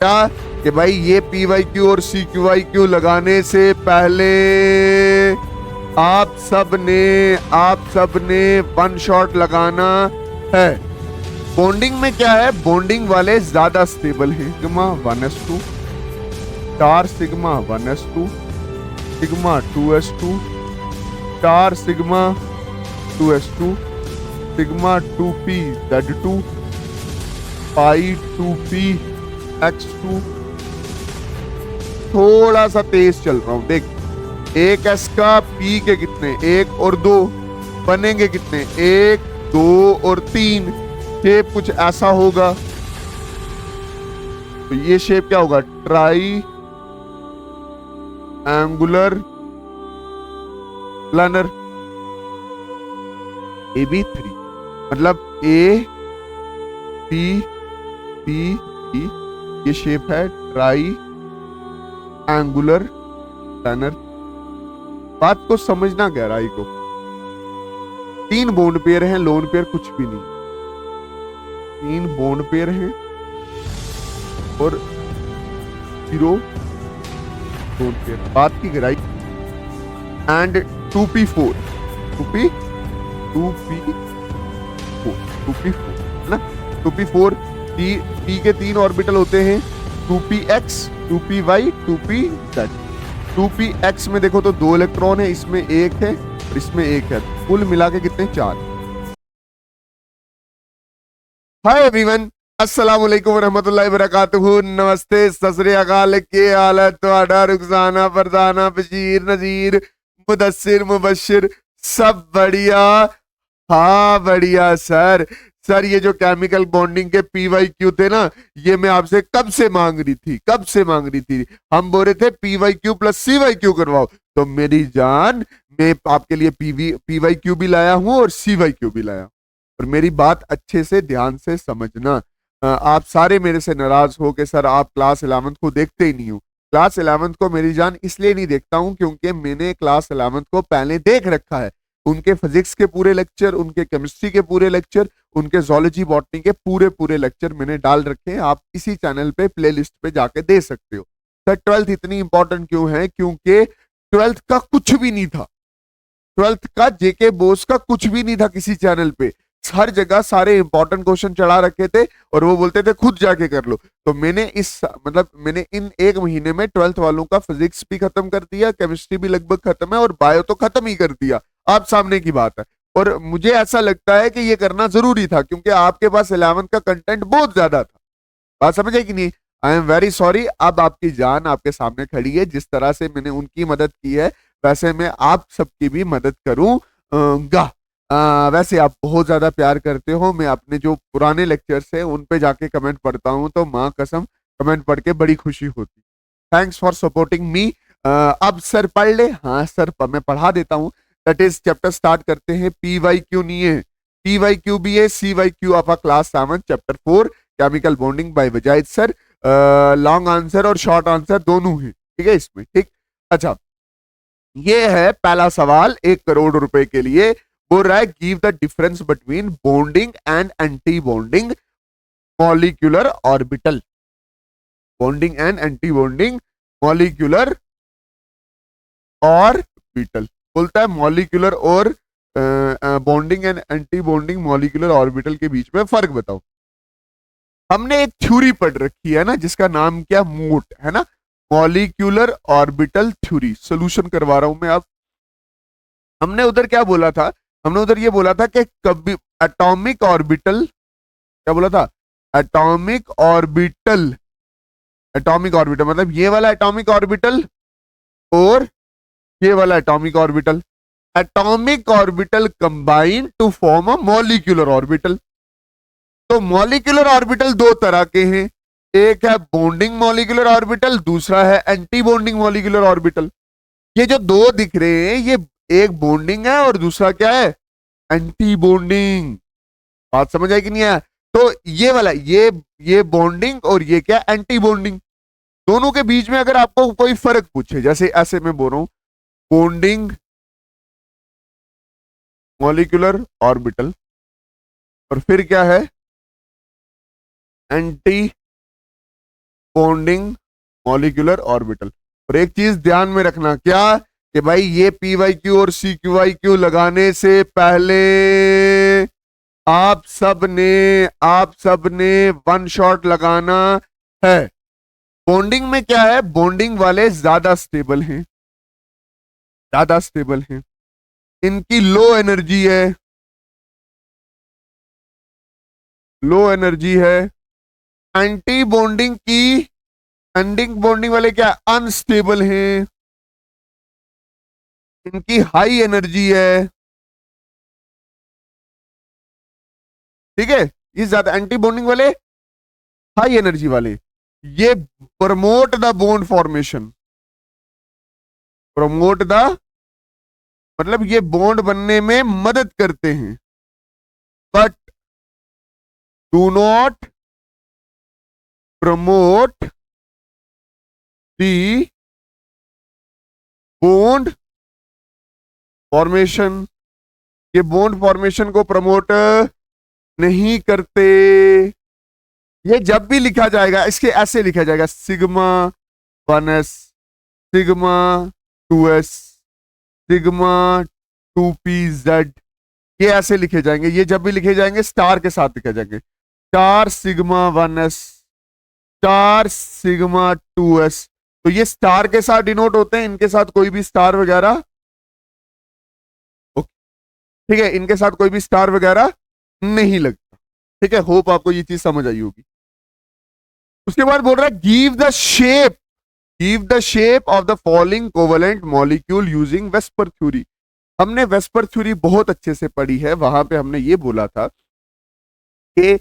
क्या कि भाई ये पी वाई क्यू और सी क्यू वाई क्यू लगाने से पहले आप सब ने वन शॉट लगाना है। बॉन्डिंग में क्या है, बॉन्डिंग वाले ज्यादा स्टेबल हैं। Sigma 1s2 star sigma 1s2 sigma 2s2 star sigma 2s2 sigma 2p z2 पाई 2p x2। थोड़ा सा तेज चल रहा हूं, देख। एक एस का पी के कितने, एक और दो बनेंगे कितने, एक दो और तीन। शेप कुछ ऐसा होगा। तो ये शेप क्या होगा, ट्राई एंगुलर प्लानर AB3। मतलब ए पी पी ई, ये शेप है ट्राई एंगुलर प्लानर। बात को समझना, गहराई को। 3 बॉन्ड पेयर हैं, लोन पेयर कुछ भी नहीं। 3 बॉन्ड पेयर हैं और 0 लोन पेयर। बात की गहराई। एंड 2p4 है ना। 2p4 p के 3 ऑर्बिटल होते हैं, 2px 2py 2pz। 2px में देखो तो 2 इलेक्ट्रॉन है, इसमें 1 है और इसमें 1 है। कुल मिला के कितने, 4। हाय एवरीवन, अस्सलाम वालेकुम रहमतुल्लाहि वबरकातुहू। नमस्ते, सत श्री अकाल। के हालत तुहाडा, रुखसाना, फरजाना, बशीर, नजीर, मुदस्सिर, मुबश्शिर, सब बढ़िया। हाँ बढ़िया सर। सर ये जो केमिकल बॉन्डिंग के पी वाई क्यू थे ना, ये मैं आपसे कब से मांग रही थी। हम बोल रहे थे पी वाई क्यू प्लस सी वाई क्यू करवाओ, तो मेरी जान, मैं आपके लिए पी वाई क्यू भी लाया हूं और सी वाई क्यू भी लाया। और मेरी बात अच्छे से ध्यान से समझना। आप सारे मेरे से नाराज हो कि सर आप क्लास 11th को देखते ही नहीं हो। क्लास 11th को मेरी जान इसलिए नहीं देखता हूं क्योंकि मैंने क्लास 11th को पहले देख रखा है। उनके फिजिक्स के पूरे लेक्चर, उनके केमिस्ट्री के पूरे लेक्चर, उनके जोलॉजी बॉटनी के पूरे लेक्चर मैंने डाल रखे हैं। आप इसी चैनल पे प्लेलिस्ट पे जाके दे सकते हो। सर 12th इतनी इंपॉर्टेंट क्यों है, क्योंकि 12th का कुछ भी नहीं था। 12th का जेके बोस का कुछ भी नहीं था किसी चैनल पे। हर जगह सारे इंपॉर्टेंट क्वेश्चन चढ़ा रखे थे और वो बोलते थे खुद जाके कर लो। तो मैंने मैंने इन 1 महीने में 12th वालों का फिजिक्स भी खत्म कर दिया, केमिस्ट्री भी लगभग खत्म है और बायो तो खत्म ही कर दिया। आप सामने की बात है। और मुझे ऐसा लगता है कि ये करना जरूरी था क्योंकि आपके पास 11th का कंटेंट बहुत ज्यादा था। बात समझ आई कि नहीं। I am very sorry. अब आपकी जान आपके सामने खड़ी है। जिस तरह से मैंने उनकी मदद की है वैसे मैं आप सबकी भी मदद करूंगा। वैसे आप बहुत ज्यादा प्यार करते हो। मैं अपने जो पुराने लेक्चर्स हैं उन पे जाके कमेंट पढ़ता हूं तो माँ कसम कमेंट पढ़ के बड़ी खुशी होती। Thanks for supporting me. अब सर पढ़ ले। हाँ सर मैं पढ़ा देता हूँ। दैट इज चैप्टर स्टार्ट करते हैं। पी वाई क्यू नहीं है, पी वाई क्यू भी है, C Y Q of class 7 chapter 4 chemical bonding by Wajahid sir. Long answer और शॉर्ट आंसर दोनों है, ठीक है इसमें, ठीक। अच्छा, ये है पहला सवाल 1 करोड़ रुपए के लिए। बोल रहा है give the difference between bonding and anti bonding molecular orbital. Bonding and anti bonding molecular orbital. बोलता है मॉलिक्यूलर और bonding and anti bonding molecular orbital के बीच में फर्क बताओ। हमने एक थ्योरी पढ़ रखी है ना जिसका नाम क्या, मोट है ना, मॉलिक्यूलर ऑर्बिटल थ्योरी। सोल्यूशन करवा रहा हूं मैं अब। हमने उधर क्या बोला था, हमने उधर ये बोला था कि कभी एटॉमिक ऑर्बिटल, क्या बोला था, एटॉमिक ऑर्बिटल। एटॉमिक ऑर्बिटल मतलब ये वाला एटॉमिक ऑर्बिटल और ये वाला atomic orbital. Atomic orbital combine to form a molecular orbital. तो मॉलिक्यूलर ऑर्बिटल 2 तरह के हैं। एक है बॉन्डिंग मॉलिक्यूलर ऑर्बिटल, दूसरा है एंटी बॉन्डिंग मॉलिक्यूलर ऑर्बिटल। ये जो 2 दिख रहे हैं ये एक बॉन्डिंग है और दूसरा क्या है, एंटी बॉन्डिंग। बात समझ आई कि नहीं है। तो ये वाला ये बॉन्डिंग और ये क्या, एंटी बॉन्डिंग। दोनों के बीच में अगर आपको कोई फर्क पूछे, जैसे ऐसे मैं बोल रहा हूं बॉन्डिंग मॉलिक्यूलर ऑर्बिटल और फिर क्या है, एंटी बॉन्डिंग मॉलिक्यूलर ऑर्बिटल। और एक चीज ध्यान में रखना, क्या कि भाई ये पी वाई क्यू और सी क्यू वाई क्यू लगाने से पहले आप सब ने वन शॉट लगाना है। बॉन्डिंग में क्या है, बॉन्डिंग वाले ज्यादा स्टेबल हैं, ज्यादा स्टेबल हैं, इनकी लो एनर्जी है, लो एनर्जी है। एंटी बॉन्डिंग की, एंडिंग बॉन्डिंग वाले क्या अनस्टेबल हैं, इनकी हाई एनर्जी है। ठीक है, ये ज्यादा एंटी बॉन्डिंग वाले, हाई एनर्जी वाले, ये promote the bond formation, promote the मतलब ये बॉन्ड बनने में मदद करते हैं, but do not promote the bond formation, ये बॉन्ड फॉर्मेशन को प्रमोट नहीं करते। ये जब भी लिखा जाएगा इसके ऐसे लिखा जाएगा, sigma 1s, sigma 2s, sigma 2pz, ये ऐसे लिखे जाएंगे। ये जब भी लिखे जाएंगे स्टार के साथ लिखे जाएंगे, star sigma 1s, star sigma 2s। तो ये स्टार के साथ डिनोट होते हैं, इनके साथ कोई भी स्टार वगैरह, ठीक है, इनके साथ कोई भी स्टार वगैरह नहीं लगता। ठीक है, होप आपको ये चीज समझ आई होगी। उसके बाद बोल रहा है give the shape, give the shape of the following covalent molecule using VSEPR theory. हमने वेस्पर थ्योरी बहुत अच्छे से पढ़ी है, वहां पे हमने ये बोला था कि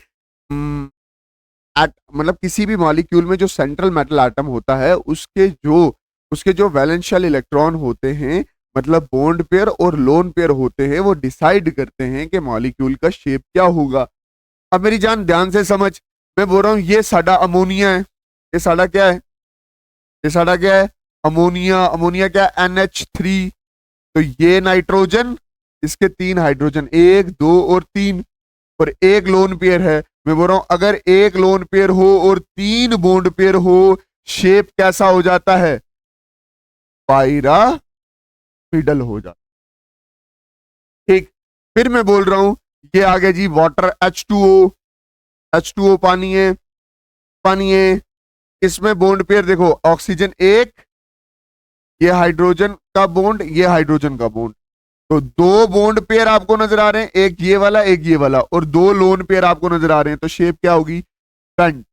मतलब किसी भी मॉलिक्यूल में जो सेंट्रल मेटल एटम होता है उसके जो वैलेंशियल इलेक्ट्रॉन होते हैं, मतलब बॉन्ड पेयर और लोन पेयर होते हैं, वो डिसाइड करते हैं कि मॉलिक्यूल का शेप क्या होगा। अब मेरी जान ध्यान से समझ, मैं बोल रहा हूं ये साडा अमोनिया है, ये साडा क्या है, ये साडा क्या है, अमोनिया। अमोनिया क्या है, NH3। तो ये नाइट्रोजन, इसके 3 हाइड्रोजन, 1 2 और 3, और एक लोन पेयर है। मैं बोल रहा हूं अगर एक लोन पेयर हो और 3 बॉन्ड पेयर हो, शेप कैसा हो जाता है, पायरामिडल हो जाता। ठीक, फिर मैं बोल रहा हूं ये आ गया जी वाटर, H2O, H2O पानी है, पानी है। इसमें बॉन्ड पेयर देखो, ऑक्सीजन 1, ये हाइड्रोजन का बॉन्ड, ये हाइड्रोजन का बॉन्ड। तो 2 बॉन्ड पेयर आपको नजर आ रहे हैं, एक ये वाला एक ये वाला, और 2 लोन पेयर आपको नजर आ रहे हैं। तो शेप क्या होगी, पेंट।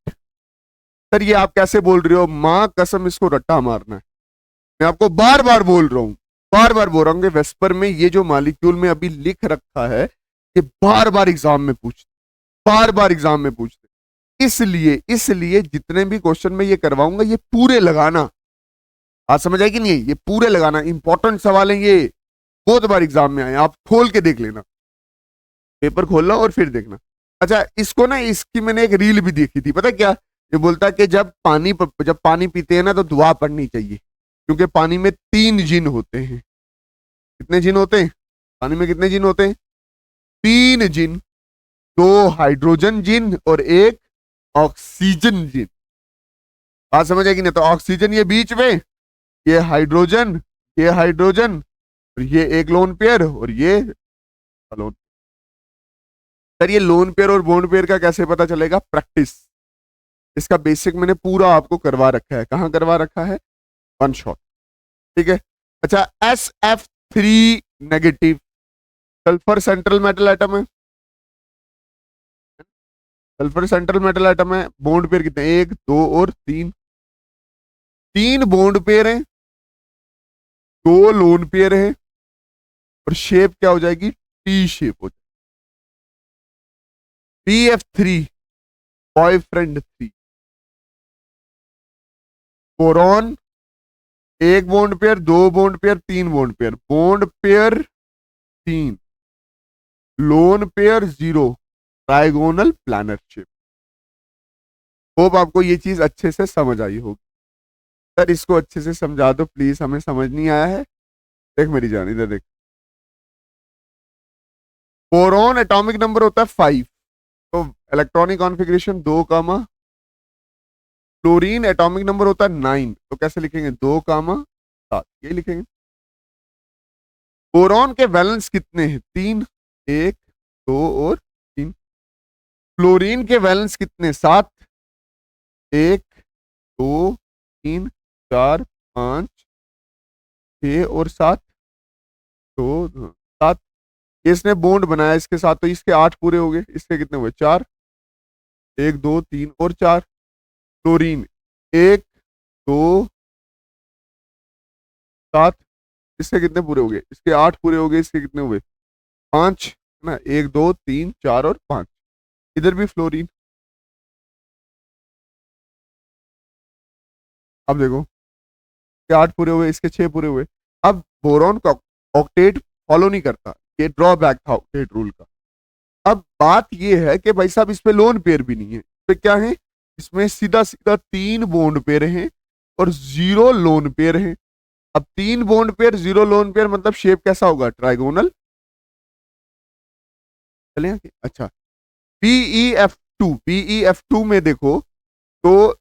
सर ये आप कैसे बोल रहे हो, मां कसम इसको रट्टा मारना है। मैं आपको बार बार बोल रहा हूं, बार बार बोल रहा हूं कि वेस्पर में ये जो मॉलिक्यूल में अभी लिख रखा है, ये बार बार एग्जाम में पूछते, बार बार एग्जाम में पूछते। इसलिए जितने भी क्वेश्चन में ये करवाऊंगा ये पूरे लगाना। आज समझ आएगी नहीं, ये पूरे लगाना, इंपॉर्टेंट सवाल है ये, बहुत बार एग्जाम में आए, आप खोल के देख लेना, पेपर खोलना और फिर देखना। अच्छा, इसको ना, इसकी मैंने एक रील भी देखी थी, पता क्या, ये बोलता है कि जब पानी पीते हैं ना तो दुआ पढ़नी चाहिए, क्योंकि पानी में 3 जिन होते हैं। कितने जिन होते हैं पानी में, कितने जिन होते हैं, 3 जिन, 2 हाइड्रोजन जिन और 1 ऑक्सीजन जिन। बात समझ आएगी ना, तो ऑक्सीजन ये बीच में, ये हाइड्रोजन, ये हाइड्रोजन, और ये एक लोन पेयर, और ये लोन। सर ये लोन पेयर और बॉन्ड पेयर का कैसे पता चलेगा, प्रैक्टिस, इसका बेसिक मैंने पूरा आपको करवा रखा है। कहां करवा रखा है, वन शॉट। ठीक है, अच्छा, SF3 negative, sulphur central metal atom है, सल्फर सेंट्रल मेटल एटम है। बॉन्ड पेयर कितने, 1 2 और 3, 3 बॉन्ड पेयर हैं, 2 लोन पेयर हैं, और शेप क्या हो जाएगी, टी शेप हो जाएगी। BF3 boyfriend 3, boron 1 bond pair, 2 bond pair, 3 bond pair, bond pair 3, lone pair 0, trigonal planet shape. Hope आपको ये चीज अच्छे से समझ आई होगी। सर इसको अच्छे से समझा दो प्लीज, हमें समझ नहीं आया है। देख मेरी जान, इधर देख, बोरॉन एटॉमिक नंबर होता है 5, तो electronic configuration 2, chlorine atomic number होता है 9, तो कैसे लिखेंगे 2 कामा 7, ये लिखेंगे। बोरॉन के वैलेंस कितने हैं 3, 1 2 और 3। क्लोरीन के वैलेंस कितने 7, 1 2 3 4 5 6 और 7, तो 7। इसने बॉन्ड बनाया इसके साथ, तो इसके 8 पूरे हो गए, इसके कितने हुए 4, 1 2 3 और 4। क्लोरीन 1 2 7, इसके कितने पूरे हो गए, इसके 8 पूरे हो गए, इसके कितने हुए 5, है ना, 1 2 3 4 और 5। इधर भी फ्लोरीन, अब देखो इसके 8 पूरे हुए, इसके 6 पूरे हुए। अब बोरॉन का ऑक्टेट फॉलो नहीं करता, ये ड्रॉबैक था ऑक्टेट रूल का। अब बात ये है कि भाई साहब इसमें लोन पेयर भी नहीं है, तो क्या है, इसमें सीधा सीधा 3 बॉन्ड पेयर हैं और 0 लोन पेयर हैं। अब 3 बॉन्ड पेयर 0 लोन पेयर मतलब शेप कैसा होगा, ट्राइगोनल। चले अच्छा, पीईएफ टू में देखो तो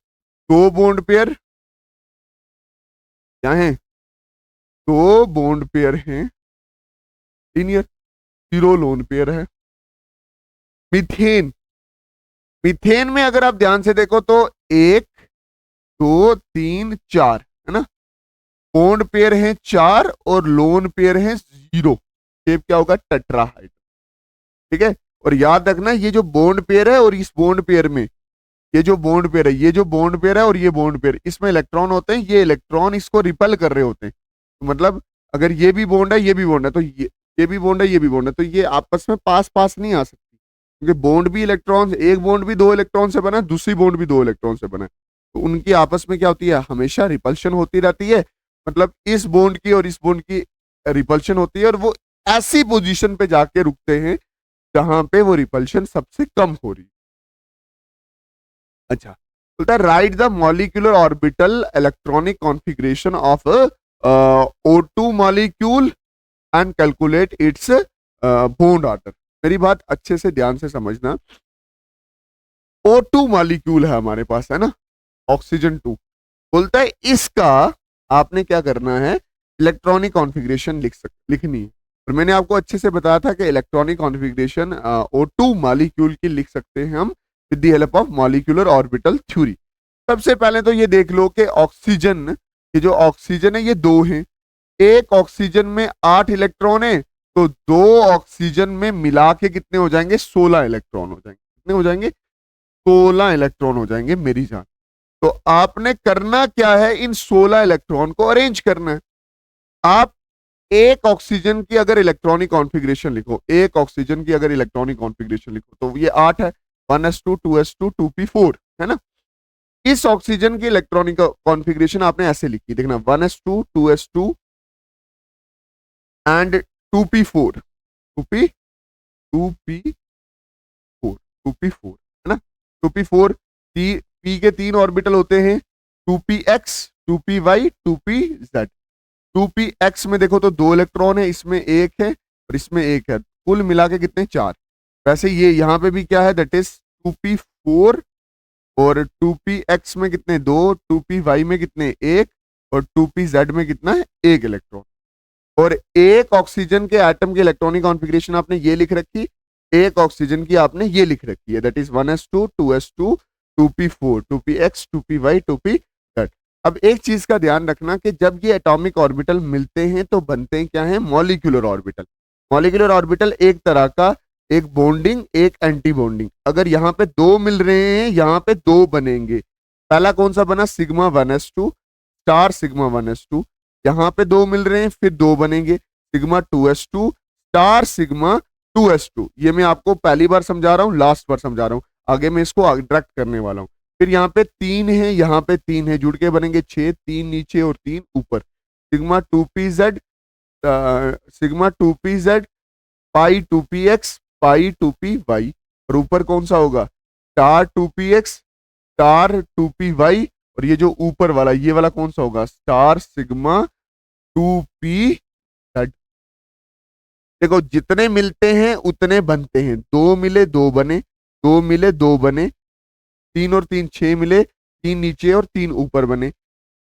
2 बॉन्ड पेयर क्या है, 2 बॉन्ड पेयर हैं लीनियर, 0 लोन पेयर है। मीथेन, मीथेन में अगर आप ध्यान से देखो तो 1 2 3 4, है ना, बॉन्ड पेयर हैं 4 और लोन पेयर हैं 0। शेप क्या होगा, टेट्राहाइड्रल। ठीक है, और याद रखना ये जो बॉन्ड पेयर है और इस बॉन्ड पेयर में, ये जो बॉन्ड पेयर है, ये जो बॉन्ड पेयर है और ये बॉन्ड पेयर, इसमें इलेक्ट्रॉन होते हैं, ये इलेक्ट्रॉन इसको रिपेल कर रहे होते हैं। तो मतलब अगर ये भी बॉन्ड है, ये भी बॉन्ड है, तो ये भी बॉन्ड है, ये भी बॉन्ड है, तो ये आपस में पास पास नहीं आ सकती, क्योंकि बॉन्ड भी इलेक्ट्रॉन, एक बॉन्ड भी 2 इलेक्ट्रॉन से बना है, दूसरी बॉन्ड भी 2 इलेक्ट्रॉन से बना है, तो उनकी आपस में क्या होती है, हमेशा रिपल्शन होती रहती है। मतलब इस बॉन्ड की और इस बॉन्ड की रिपल्शन होती है, और वो ऐसी पोजीशन पे जाके रुकते हैं जहां पे वो रिपल्शन सबसे कम हो रही। अच्छा, बोलता है right the molecular orbital electronic configuration of O2 molecule and calculate its bond order. मेरी बात अच्छे से ध्यान से समझना, O2 मॉलिक्यूल है हमारे पास, है ना, ऑक्सीजन 2। बोलता है इसका आपने क्या करना है, इलेक्ट्रॉनिक कॉन्फ़िगरेशन लिखनी है। और मैंने आपको अच्छे से बताया था कि इलेक्ट्रॉनिक कॉन्फ़िगरेशन O2 मॉलिक्यूल की लिख सकते हैं हम with the help of molecular orbital theory. सबसे पहले तो ये देख लो कि ऑक्सीजन, ये जो ऑक्सीजन है ये 2 हैं, एक ऑक्सीजन में 8 इलेक्ट्रॉन है, तो 2 ऑक्सीजन में मिला के कितने हो जाएंगे, 16 इलेक्ट्रॉन हो जाएंगे। कितने हो जाएंगे, 16 इलेक्ट्रॉन हो जाएंगे मेरी जान। तो आपने करना क्या है, इन 16 इलेक्ट्रॉन को अरेंज करना है। आप एक ऑक्सीजन की अगर इलेक्ट्रॉनिक कॉन्फ़िगरेशन लिखो, एक ऑक्सीजन की अगर इलेक्ट्रॉनिक कॉन्फ़िगरेशन लिखो, तो ये 8 है, 1s2 2s2 2p4, है ना। इस ऑक्सीजन की इलेक्ट्रॉनिक कॉन्फ़िगरेशन आपने ऐसे लिखी, देखना 1s2 2s2 and 2p4 2p 2p4 2p4, है ना। 2p4 p के 3 ऑर्बिटल होते हैं, 2px 2py 2pz। 2px में देखो तो 2 इलेक्ट्रॉन है, इसमें 1 है और इसमें 1 है, कुल मिला के कितने 4। वैसे ये यहाँ पे भी क्या है, दैट इज 2p4, और 2px में कितने 2, 2py में कितने 1, और 2pz में कितना है 1 इलेक्ट्रॉन। और एक ऑक्सीजन के एटम की इलेक्ट्रॉनिक कॉन्फ़िगरेशन आपने ये लिख रखी, एक ऑक्सीजन की आपने ये लिख रखी है, that is 1s2 2s2 2p4 2px 2py 2pz। अब एक चीज का ध्यान रखना कि जब ये एटॉमिक ऑर्बिटल मिलते हैं तो बनते हैं क्या है, मॉलिक्यूलर ऑर्बिटल। मॉलिक्यूलर ऑर्बिटल एक तरह का, एक बॉन्डिंग एक एंटी बॉन्डिंग। अगर यहाँ पे 2 मिल रहे हैं, यहाँ पे 2 बनेंगे। पहला कौन सा बना, sigma 1s2 star sigma 1s2, यहाँ पे 2 मिल रहे हैं फिर 2 बनेंगे, sigma 2s2 star sigma 2s2। ये मैं आपको पहली बार समझा रहा हूँ, लास्ट बार समझा रहा हूँ, आगे मैं इसको डायरेक्ट करने वाला हूँ। फिर यहाँ पे 3 है, यहाँ पे 3 है, जुड़ के बनेंगे 6, 3 नीचे और 3 ऊपर। सिग्मा 2pz सिग्मा 2pz पाई 2px पाई 2py, और ऊपर कौन सा होगा, स्टार 2px स्टार 2py, और ये जो ऊपर वाला ये वाला कौन सा होगा, स्टार सिग्मा 2pz। देखो जितने मिलते हैं उतने बनते हैं, 2 मिले 2 बने, 2 मिले 2 बने, 3 और 3 6 मिले, 3 नीचे और 3 ऊपर बने।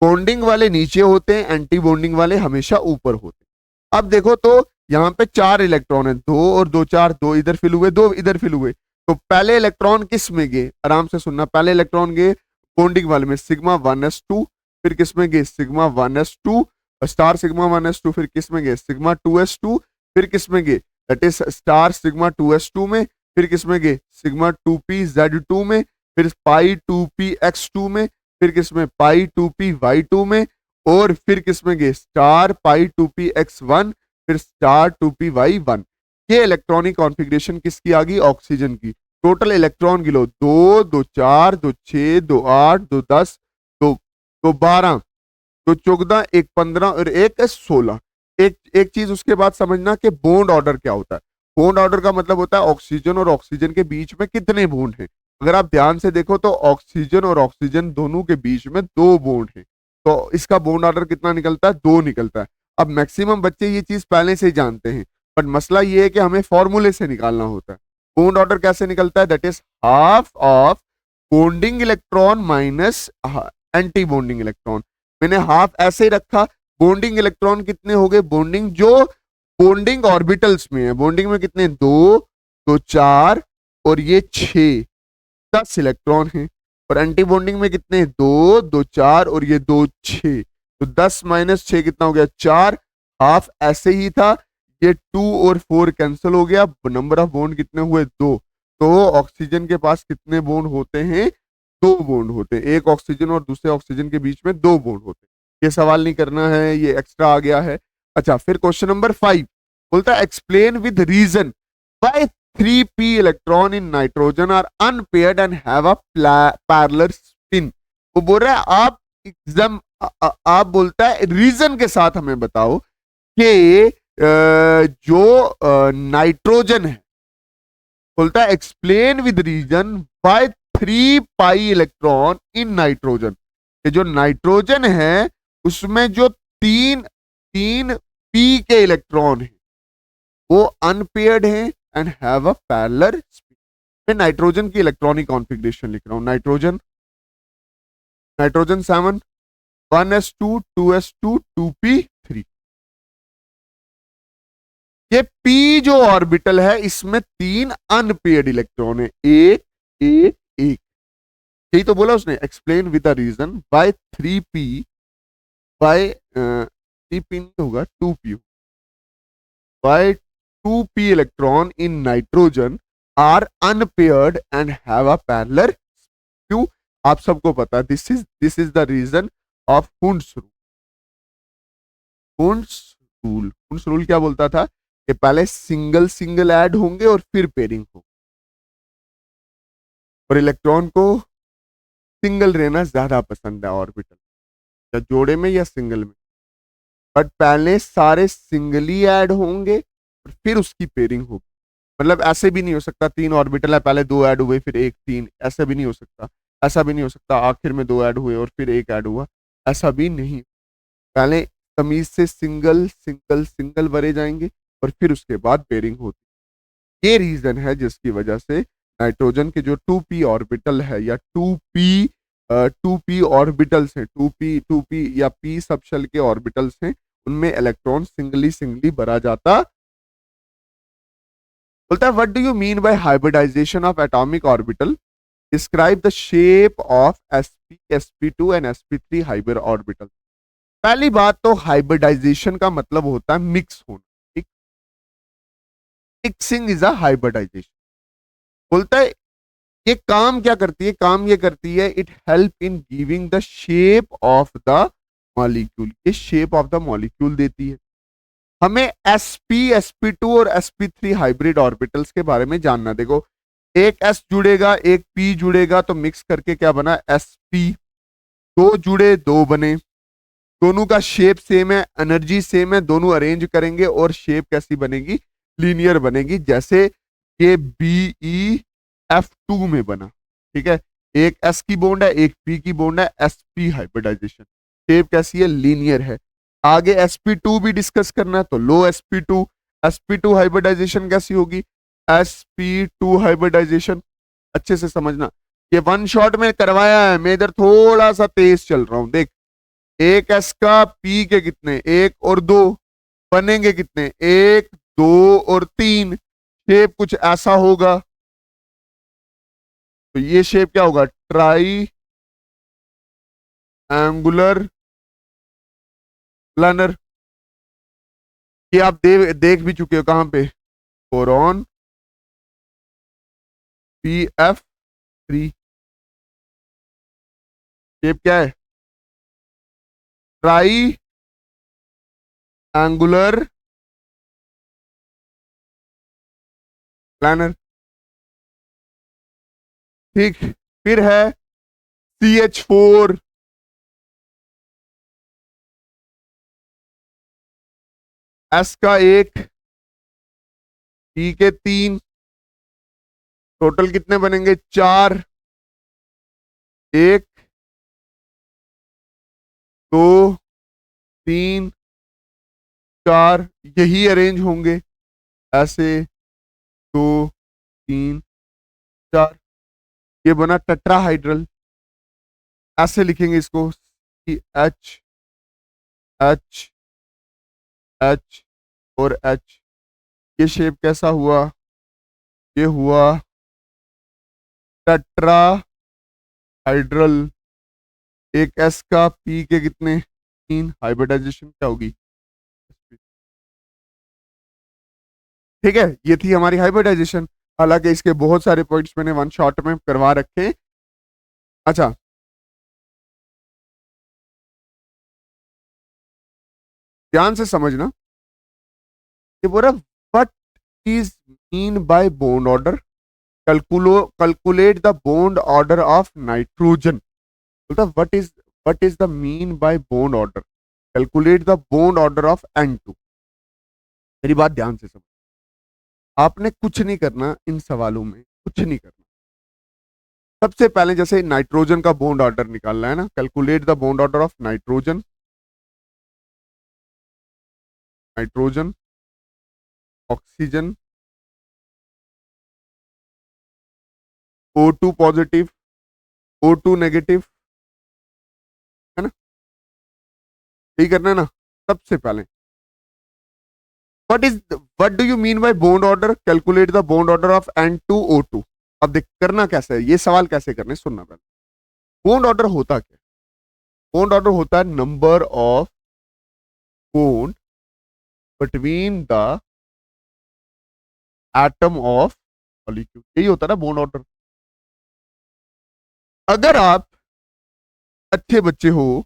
बॉन्डिंग वाले नीचे होते हैं, एंटी बॉन्डिंग वाले हमेशा ऊपर होते हैं। अब देखो तो यहाँ पे 4 इलेक्ट्रॉन है, 2 और 2 4, 2 इधर फिल हुए, 2 इधर फिल हुए। तो पहले इलेक्ट्रॉन किस में गए, आराम से सुनना, पहले इलेक्ट्रॉन गए बॉन्डिंग वाले में सिग्मा 1s2, फिर किस में गए sigma 1s2 star sigma 1s2, फिर किस में गए सिग्मा 2s2, फिर किस में गए that is star sigma 2s2 में, फिर किस में गए सिग्मा 2pz2 में, फिर पाई 2px2 में, फिर किस में पाई 2py2 में, और फिर किस में गए स्टार पाई 2px1, फिर स्टार 2py1। ये इलेक्ट्रॉनिक कॉन्फ़िगरेशन किसकी आ गई, ऑक्सीजन की। टोटल इलेक्ट्रॉन गिलो 2 2 4 2 6 2 8 2 10 2 2 12 2 14 1 15 और 1 16। एक चीज उसके बाद समझना कि बॉन्ड ऑर्डर क्या होता है। बॉन्ड ऑर्डर का मतलब होता है ऑक्सीजन और ऑक्सीजन के बीच में कितने बॉन्ड हैं। अगर आप ध्यान से देखो तो ऑक्सीजन और ऑक्सीजन दोनों के बीच में 2 बॉन्ड हैं, तो इसका बॉन्ड ऑर्डर कितना निकलता है, 2 निकलता है। अब मैक्सिमम बच्चे ये चीज पहले से ही जानते हैं, बट मसला ये है कि हमें फॉर्मूले से निकालना होता है। बॉन्ड ऑर्डर कैसे निकलता है, that is half of bonding electron minus anti bonding electron. मैंने हाफ ऐसे ही रखा। बॉन्डिंग इलेक्ट्रॉन कितने हो गए, बॉन्डिंग जो बॉन्डिंग ऑर्बिटल्स में है, बॉन्डिंग में कितने 2 2 4 और ये 6 10 इलेक्ट्रॉन हैं। और एंटी बॉन्डिंग में कितने 2 2 4 और ये 2 6, तो 10 माइनस 6 कितना हो गया 4। हाफ ऐसे ही था, ये 2 और 4 कैंसिल हो गया, नंबर ऑफ बॉन्ड कितने हुए 2। तो ऑक्सीजन के पास कितने बॉन्ड होते हैं, 2 बॉन्ड होते हैं। एक ऑक्सीजन और दूसरे ऑक्सीजन के बीच में 2 बॉन्ड होते हैं। ये सवाल नहीं करना है, ये एक्स्ट्रा आ गया है। अच्छा, फिर क्वेश्चन नंबर 5 बोलता है explain with reason why 3p electron in nitrogen are unpaired and have a parallel spin. वो बोल रहा है आप एग्जाम आप बोलता है रीजन के साथ हमें बताओ कि जो नाइट्रोजन है, बोलता है explain with reason by 3 electron in nitrogen, कि जो नाइट्रोजन है उसमें जो तीन पी के इलेक्ट्रॉन है वो अनपेयर्ड है and have a parallel spin. मैं नाइट्रोजन की इलेक्ट्रॉनिक कॉन्फ़िगरेशन लिख रहा हूं। Nitrogen 7 1s2 2s2 2p3। ये p जो ऑर्बिटल है इसमें 3 अनपेयर्ड इलेक्ट्रॉन है, एक एक एक। यही तो बोला उसने, explain with the reason by 3p by 3p नहीं होगा 2p, by 2p electron in nitrogen are unpaired and have a parallel. क्यों, आप सबको पता, this is the reason of Hund's rule. Hund's rule क्या बोलता था कि पहले सिंगल ऐड होंगे और फिर पेयरिंग हो, और इलेक्ट्रॉन को सिंगल रहना ज्यादा पसंद है ऑर्बिटल, या जोड़े में या सिंगल में। बट पहले सारे सिंगल ही ऐड होंगे और फिर उसकी पेयरिंग होगी। मतलब ऐसे भी नहीं हो सकता 3 ऑर्बिटल है, पहले 2 ऐड हुए फिर 1 3, ऐसा भी नहीं हो सकता। ऐसा भी नहीं हो सकता आखिर में 2 ऐड हुए और फिर 1 ऐड हुआ, ऐसा भी नहीं। पहले तमीज से सिंगल भरे जाएंगे और फिर उसके बाद पेयरिंग होती। ये रीजन है जिसकी वजह से नाइट्रोजन के जो 2p ऑर्बिटल है या 2p ऑर्बिटल्स हैं, 2p या p सबशेल के ऑर्बिटल्स हैं, उनमें इलेक्ट्रॉन सिंगली भरा जाता। बोलता है what do you mean by hybridisation of atomic orbital, describe the shape of sp sp2 and sp3 hybrid orbital. पहली बात तो हाइब्रिडाइजेशन का मतलब होता है मिक्स होना। Mixing is a hybridisation. बोलता है ये काम क्या करती है, काम ये करती है it help in giving the shape of the molecule. ये शेप ऑफ द मॉलिक्यूल देती है हमें। sp sp2 और sp3 हाइब्रिड ऑर्बिटल्स के बारे में जानना। देखो एक s जुड़ेगा एक p जुड़ेगा तो मिक्स करके क्या बना sp, 2 जुड़े 2 बने, दोनों का शेप सेम है, एनर्जी सेम है, दोनों अरेंज करेंगे और शेप कैसी बनेगी, लीनियर बनेगी, जैसे ये BeF2 में बना। ठीक है, एक S की बॉन्ड है एक P की बॉन्ड है, sp हाइब्रिडाइजेशन। शेप कैसी है, लीनियर है। आगे sp2 भी डिस्कस करना है तो लो sp2 हाइब्रिडाइजेशन कैसी होगी, sp2 हाइब्रिडाइजेशन अच्छे से समझना। ये वन शॉट में करवाया है, मैं इधर थोड़ा सा तेज चल रहा हूं। देख, एक एस का पी के कितने, एक और दो, बनेंगे कितने, एक दो और तीन। शेप कुछ ऐसा होगा, तो ये शेप क्या होगा, ट्राई एंगुलर प्लानर। ये आप देख भी चुके हो कहां पे, बोरॉन PF3। शेप क्या है, ट्राई एंगुलर प्लानर। ठीक, फिर है CH4, एस का एक, पी के तीन, टोटल कितने बनेंगे, चार। एक दो तीन चार, यही अरेंज होंगे ऐसे, दो तीन चार, ये बना टेट्राहाइड्रल। ऐसे लिखेंगे इसको, एच एच एच और एच। ये शेप कैसा हुआ, ये हुआ टेट्राहाइड्रल। एक एस का पी के कितने, तीन, हाइब्रिडाइजेशन क्या होगी। ठीक है, ये थी हमारी हाइब्रिडाइजेशन। हालांकि इसके बहुत सारे पॉइंट्स मैंने वन शॉट में करवा रखे हैं। अच्छा, ध्यान से समझना, ये बोला what is mean by bond order, calculate the bond order of nitrogen. बोलता what is the mean by bond order, calculate the bond order of N2। मेरी बात ध्यान से समझ, आपने कुछ नहीं करना इन सवालों में, कुछ नहीं करना। सबसे पहले जैसे नाइट्रोजन का बॉन्ड ऑर्डर निकालना है ना, calculate the bond order of nitrogen, nitrogen oxygen, O2 positive, O2 negative, है ना, यही करना है ना। सबसे पहले what do you mean by bond order, calculate the bond order of N2O2। अब देख करना कैसे है, ये सवाल कैसे करने, सुनना पहले। बॉन्ड ऑर्डर होता क्या, बॉन्ड ऑर्डर होता है number of bond between the atom of molecule, यही होता है ना बॉन्ड ऑर्डर। अगर आप अच्छे बच्चे हो,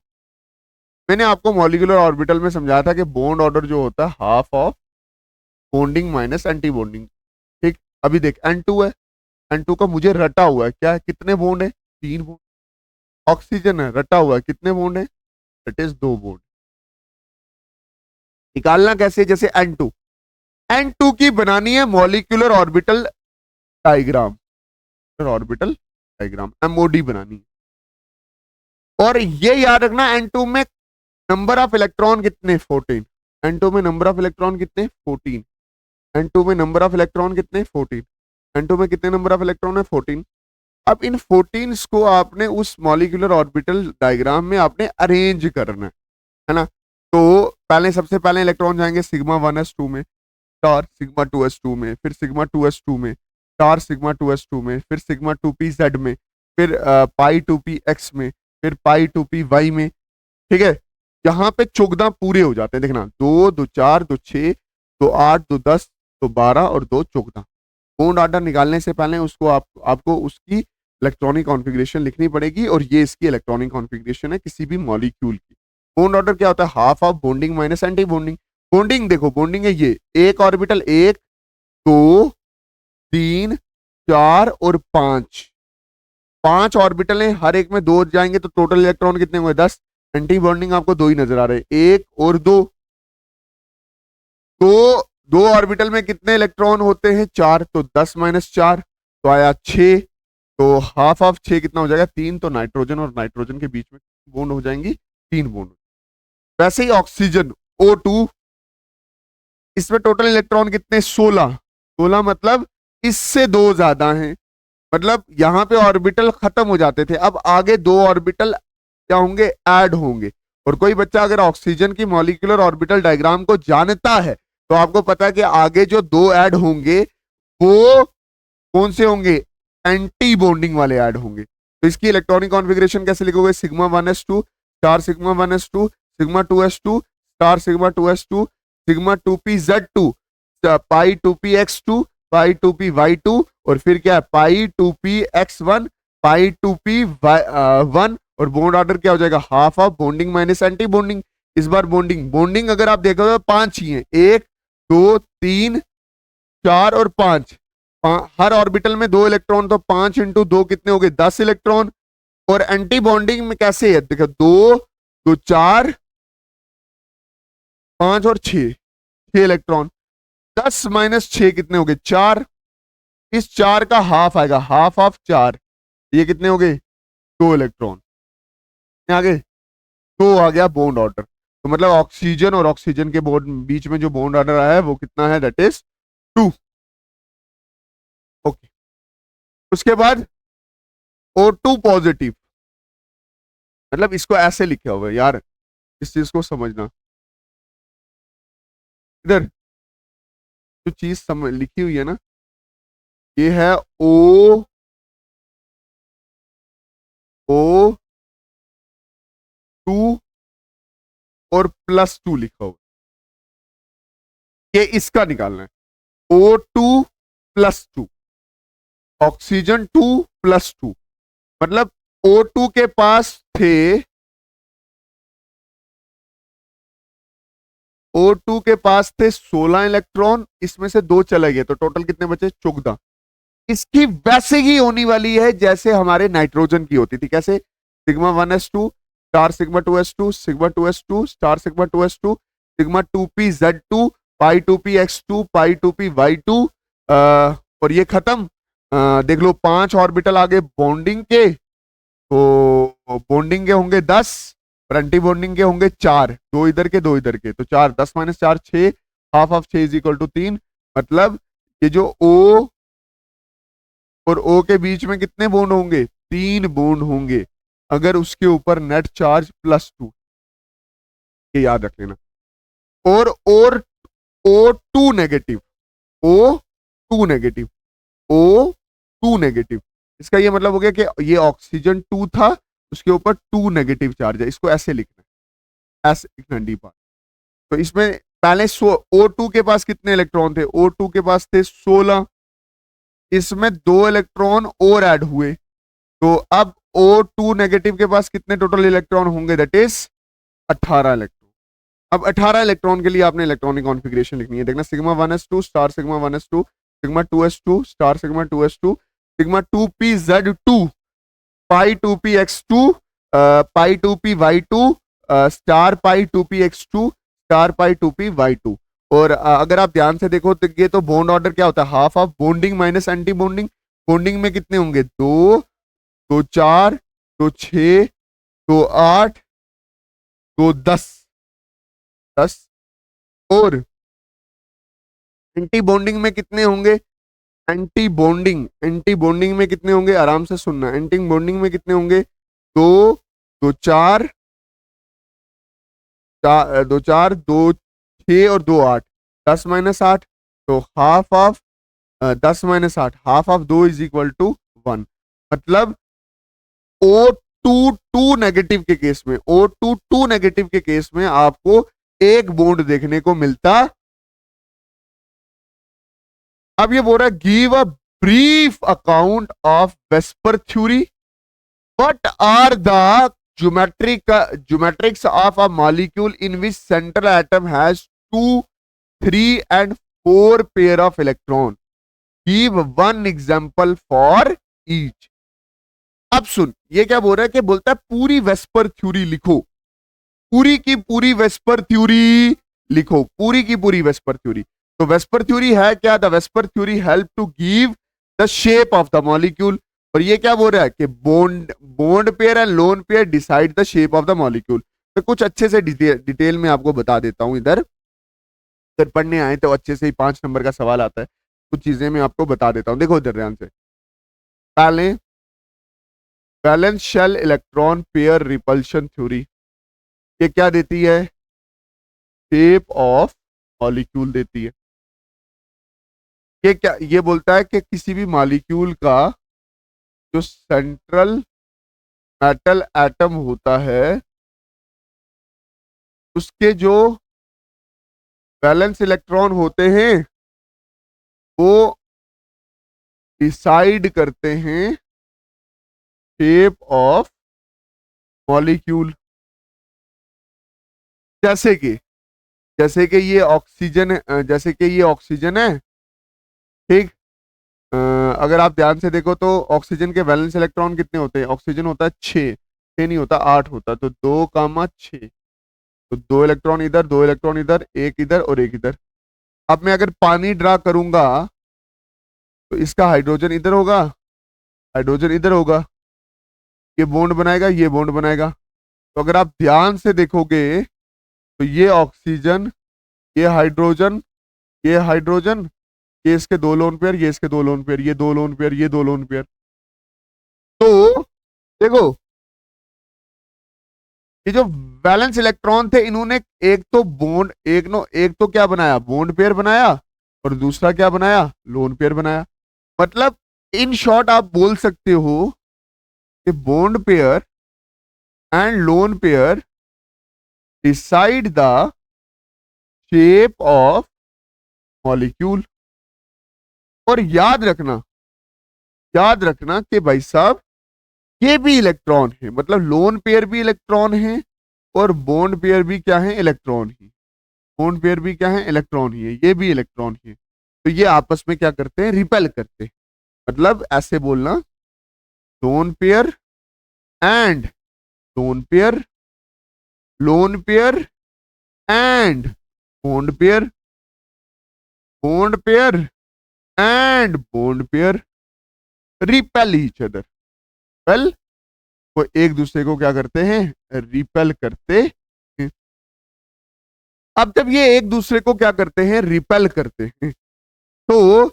मैंने आपको मॉलिक्यूलर ऑर्बिटल में समझाया था कि बॉन्ड ऑर्डर जो होता है half of bonding minus anti bonding. ठीक, अभी देख N2 है, N2 का मुझे रटा हुआ है क्या है, कितने बॉन्ड है, तीन बॉन्ड। ऑक्सीजन है, रटा हुआ है, कितने बॉन्ड है, इट इज दो बॉन्ड। निकालना कैसे, जैसे N2 की बनानी है molecular orbital diagram, orbital diagram MOD बनानी है। और ये याद रखना N2 में नंबर ऑफ इलेक्ट्रॉन कितने, 14। N2 में नंबर ऑफ इलेक्ट्रॉन कितने, 14। N2 में नंबर ऑफ इलेक्ट्रॉन कितने, 14। N2 में कितने नंबर ऑफ इलेक्ट्रॉन है, 14। अब इन 14 को आपने उस मॉलिक्यूलर ऑर्बिटल डायग्राम में आपने अरेंज करना है ना। तो पहले सबसे पहले इलेक्ट्रॉन जाएंगे सिग्मा 1s2 में, स्टार सिग्मा 2s2 में, फिर सिग्मा 2s2 में, स्टार सिग्मा 2s2 में, फिर सिग्मा 2pz में, फिर पाई 2px में, फिर पाई 2py में। ठीक है, यहाँ पे चौगदा पूरे हो जाते हैं, देखना, 2 2 4 2 6 2 8 2 10 2 12 और 2 चौगदा। बॉन्ड ऑर्डर निकालने से पहले उसको आपको उसकी इलेक्ट्रॉनिक कॉन्फ़िगरेशन लिखनी पड़ेगी, और ये इसकी इलेक्ट्रॉनिक कॉन्फ़िगरेशन है किसी भी मॉलिक्यूल की। बॉन्ड ऑर्डर क्या होता है, half of bonding minus anti bonding. Bonding देखो, बॉन्डिंग है ये, एक ऑर्बिटल, एक दो तीन चार और पांच, पांच ऑर्बिटल हैं, हर एक में दो जाएंगे तो टोटल इलेक्ट्रॉन कितने हुए, 10। एंटी बॉन्डिंग आपको दो ही नजर आ रहे हैं, एक और दो। तो दो ऑर्बिटल में कितने इलेक्ट्रॉन होते हैं, चार, तो 10 माइनस 4 तो आया 6। तो हाफ ऑफ 6 कितना हो जाएगा, 3। तो नाइट्रोजन और नाइट्रोजन के बीच में बॉन्ड हो जाएंगी, 3 बॉन्ड। वैसे ही ऑक्सीजन O2, इसमें टोटल इलेक्ट्रॉन कितने, 16। 16 मतलब इससे दो ज्यादा हैं, मतलब यहाँ पे ऑर्बिटल खत्म हो जाते थे, अब आगे दो ऑर्बिटल क्या होंगे, ऐड होंगे। और कोई बच्चा अगर ऑक्सीजन की मॉलिक्यूलर ऑर्बिटल डायग्राम को जानता है तो आपको पता है कि आगे जो दो ऐड होंगे वो कौन से होंगे, एंटी बॉन्डिंग वाले ऐड होंगे। तो इसकी इलेक्ट्रॉनिक कॉन्फ़िगरेशन कैसे लिखोगे, sigma 1s2 star sigma 1s2 sigma 2s2 star sigma 2s2 sigma 2p z2 pi 2px2 pi 2py2 और फिर क्या है पाई 2px1 पाई 2p1 और बॉन्ड ऑर्डर क्या हो जाएगा, half of bonding minus anti bonding. इस बार बॉन्डिंग बॉन्डिंग अगर आप देखोगे तो 5 ही है, 1 2 3 4 और 5। हर ऑर्बिटल में 2 इलेक्ट्रॉन, तो 5 इंटू 2 कितने हो गए, 10 इलेक्ट्रॉन। और एंटी बॉन्डिंग में कैसे है, देखो 2 2 4 5 और 6 इलेक्ट्रॉन। 10 माइनस 6 कितने हो गए, 4। इस 4 का हाफ आएगा, हाफ ऑफ 4, ये कितने हो गए, 2 इलेक्ट्रॉन। आगे 2 आ गया बॉन्ड ऑर्डर। तो मतलब ऑक्सीजन और ऑक्सीजन के बॉन्ड बीच में जो बॉन्ड ऑर्डर आया है वो कितना है, दैट इज 2। ओके, उसके बाद O2 पॉजिटिव, मतलब इसको ऐसे लिखा हुआ है यार, इस चीज को समझना। इधर जो चीज समझ लिखी हुई है ना, ये है O2 और +2 लिखा हुआ, ये इसका निकालना है। O2 +2, ऑक्सीजन 2 +2, मतलब O2 के पास थे, O2 के पास थे 16 इलेक्ट्रॉन, इसमें से 2 चले गए तो टोटल कितने बचे, 14। इसकी वैसे ही होने वाली है जैसे हमारे नाइट्रोजन की होती थी, कैसे, sigma 1s2 star sigma 2s2 sigma 2s2 star sigma 2s2 sigma 2pz2 पाई 2px2 पाई 2py2। और ये खत्म। देख लो 5 ऑर्बिटल आगे बॉन्डिंग के, तो बॉन्डिंग के होंगे 10 और एंटी बॉन्डिंग के होंगे 4, 2 इधर के 2 इधर के, तो 4 10 minus 4 6, half of 6 is equal to 3। मतलब ये जो O और O के बीच में कितने बॉन्ड होंगे, 3 बॉन्ड होंगे अगर उसके ऊपर नेट चार्ज +2, ये याद रख लेना। और O2 negative, O2 negative, O2 negative, इसका ये मतलब हो गया कि ये ऑक्सीजन 2 था, उसके ऊपर 2 नेगेटिव चार्ज है, इसको ऐसे लिखना है, ऐसे लिखना डी पार्ट। तो इसमें पहले O2 के पास कितने इलेक्ट्रॉन थे, O2 के पास थे 16, इसमें 2 इलेक्ट्रॉन और ऐड हुए, तो अब O2 नेगेटिव के पास कितने टोटल इलेक्ट्रॉन होंगे, दैट इज 18 इलेक्ट्रॉन। अब 18 इलेक्ट्रॉन के लिए आपने इलेक्ट्रॉनिक कॉन्फ़िगरेशन लिखनी है, देखना sigma 1s2 star sigma 1s2 sigma 2s2 star sigma 2s2 sigma 2pz2 पाई 2px2 पाई 2py2 स्टार पाई 2px2 स्टार पाई 2py2। और अगर आप ध्यान से देखो तो ये तो बॉन्ड ऑर्डर क्या होता है, half of bonding minus anti bonding. Bonding में कितने होंगे, 2 2 4 2 6 2 8 2 10 10। और एंटी बॉन्डिंग में कितने होंगे, एंटी बॉन्डिंग में कितने होंगे, आराम से सुनना, एंटी बॉन्डिंग में कितने होंगे, 2 2 4 2 4 2 6 और 2 8, 10 माइनस 8, तो half of 10 minus 8, half of 2 is equal to 1। मतलब O2 नेगेटिव के केस में, O2 नेगेटिव के केस में आपको एक बॉन्ड देखने को मिलता। अब ये बोल रहा है give a brief account of VSEPR theory, what are the geometries of a molecule in which central atom has 2 3 and 4 pair of electron, give one example for each. अब सुन, ये क्या बोल रहा है कि बोलता है पूरी वेस्पर थ्योरी लिखो, पूरी की पूरी वेस्पर थ्योरी लिखो, पूरी की पूरी वेस्पर थ्योरी। तो वेस्पर थ्योरी है क्या, the VSEPR theory help to give the shape of the molecule. और ये क्या बोल रहा है कि bond pair and lone pair decide the shape of the molecule. तो कुछ अच्छे से डिटेल में आपको बता देता हूं, इधर पढ़ने आए तो अच्छे से ही 5 नंबर का सवाल आता है, कुछ चीजें मैं आपको बता देता हूं, देखो इधर ध्यान से। पहले valence shell electron pair repulsion theory, ये क्या देती है? शेप ऑफ मॉलिक्यूल देती है। ये क्या, ये बोलता है कि किसी भी मॉलिक्यूल का जो सेंट्रल मेटल एटम होता है उसके जो वैलेंस इलेक्ट्रॉन होते हैं वो डिसाइड करते हैं शेप ऑफ मॉलिक्यूल। जैसे कि ये ऑक्सीजन जैसे कि ये ऑक्सीजन है, ठीक। अगर आप ध्यान से देखो तो ऑक्सीजन के वैलेंस इलेक्ट्रॉन कितने होते हैं? ऑक्सीजन होता है 6, 6 नहीं होता, 8 होता, तो 2, 6, तो 2 इलेक्ट्रॉन इधर, 2 इलेक्ट्रॉन इधर, एक इधर और एक इधर। अब मैं अगर पानी ड्रा करूंगा तो इसका हाइड्रोजन इधर होगा, हाइड्रोजन इधर होगा, ये बॉन्ड बनाएगा, ये बॉन्ड बनाएगा। तो अगर आप ध्यान से देखोगे तो ये ऑक्सीजन, ये हाइड्रोजन, ये हाइड्रोजन, ये इसके 2 लोन पेयर, ये इसके 2 लोन पेयर, ये 2 लोन पेयर, ये 2 लोन पेयर। तो देखो ये जो वैलेंस इलेक्ट्रॉन थे इन्होंने एक तो बॉन्ड, एक तो क्या बनाया? बॉन्ड पेयर बनाया, और दूसरा क्या बनाया? लोन पेयर बनाया। मतलब इन शॉर्ट आप बोल सकते हो कि bond pair and lone pair decide the shape of molecule. और याद रखना कि भाई साहब ये भी इलेक्ट्रॉन है, मतलब लोन पेयर भी इलेक्ट्रॉन है और बॉन्ड पेयर भी क्या है? इलेक्ट्रॉन ही। बॉन्ड पेयर भी क्या है? इलेक्ट्रॉन ही है, ये भी इलेक्ट्रॉन ही है। तो ये आपस में क्या करते हैं? रिपेल करते हैं। मतलब ऐसे बोलना, lone pair and lone pair, lone pair and bond pair, bond pair and bond pair repel each other. Well, वो एक दूसरे को क्या करते हैं? रिपेल करते हैं। अब जब ये एक दूसरे को क्या करते हैं? रिपेल करते हैं, तो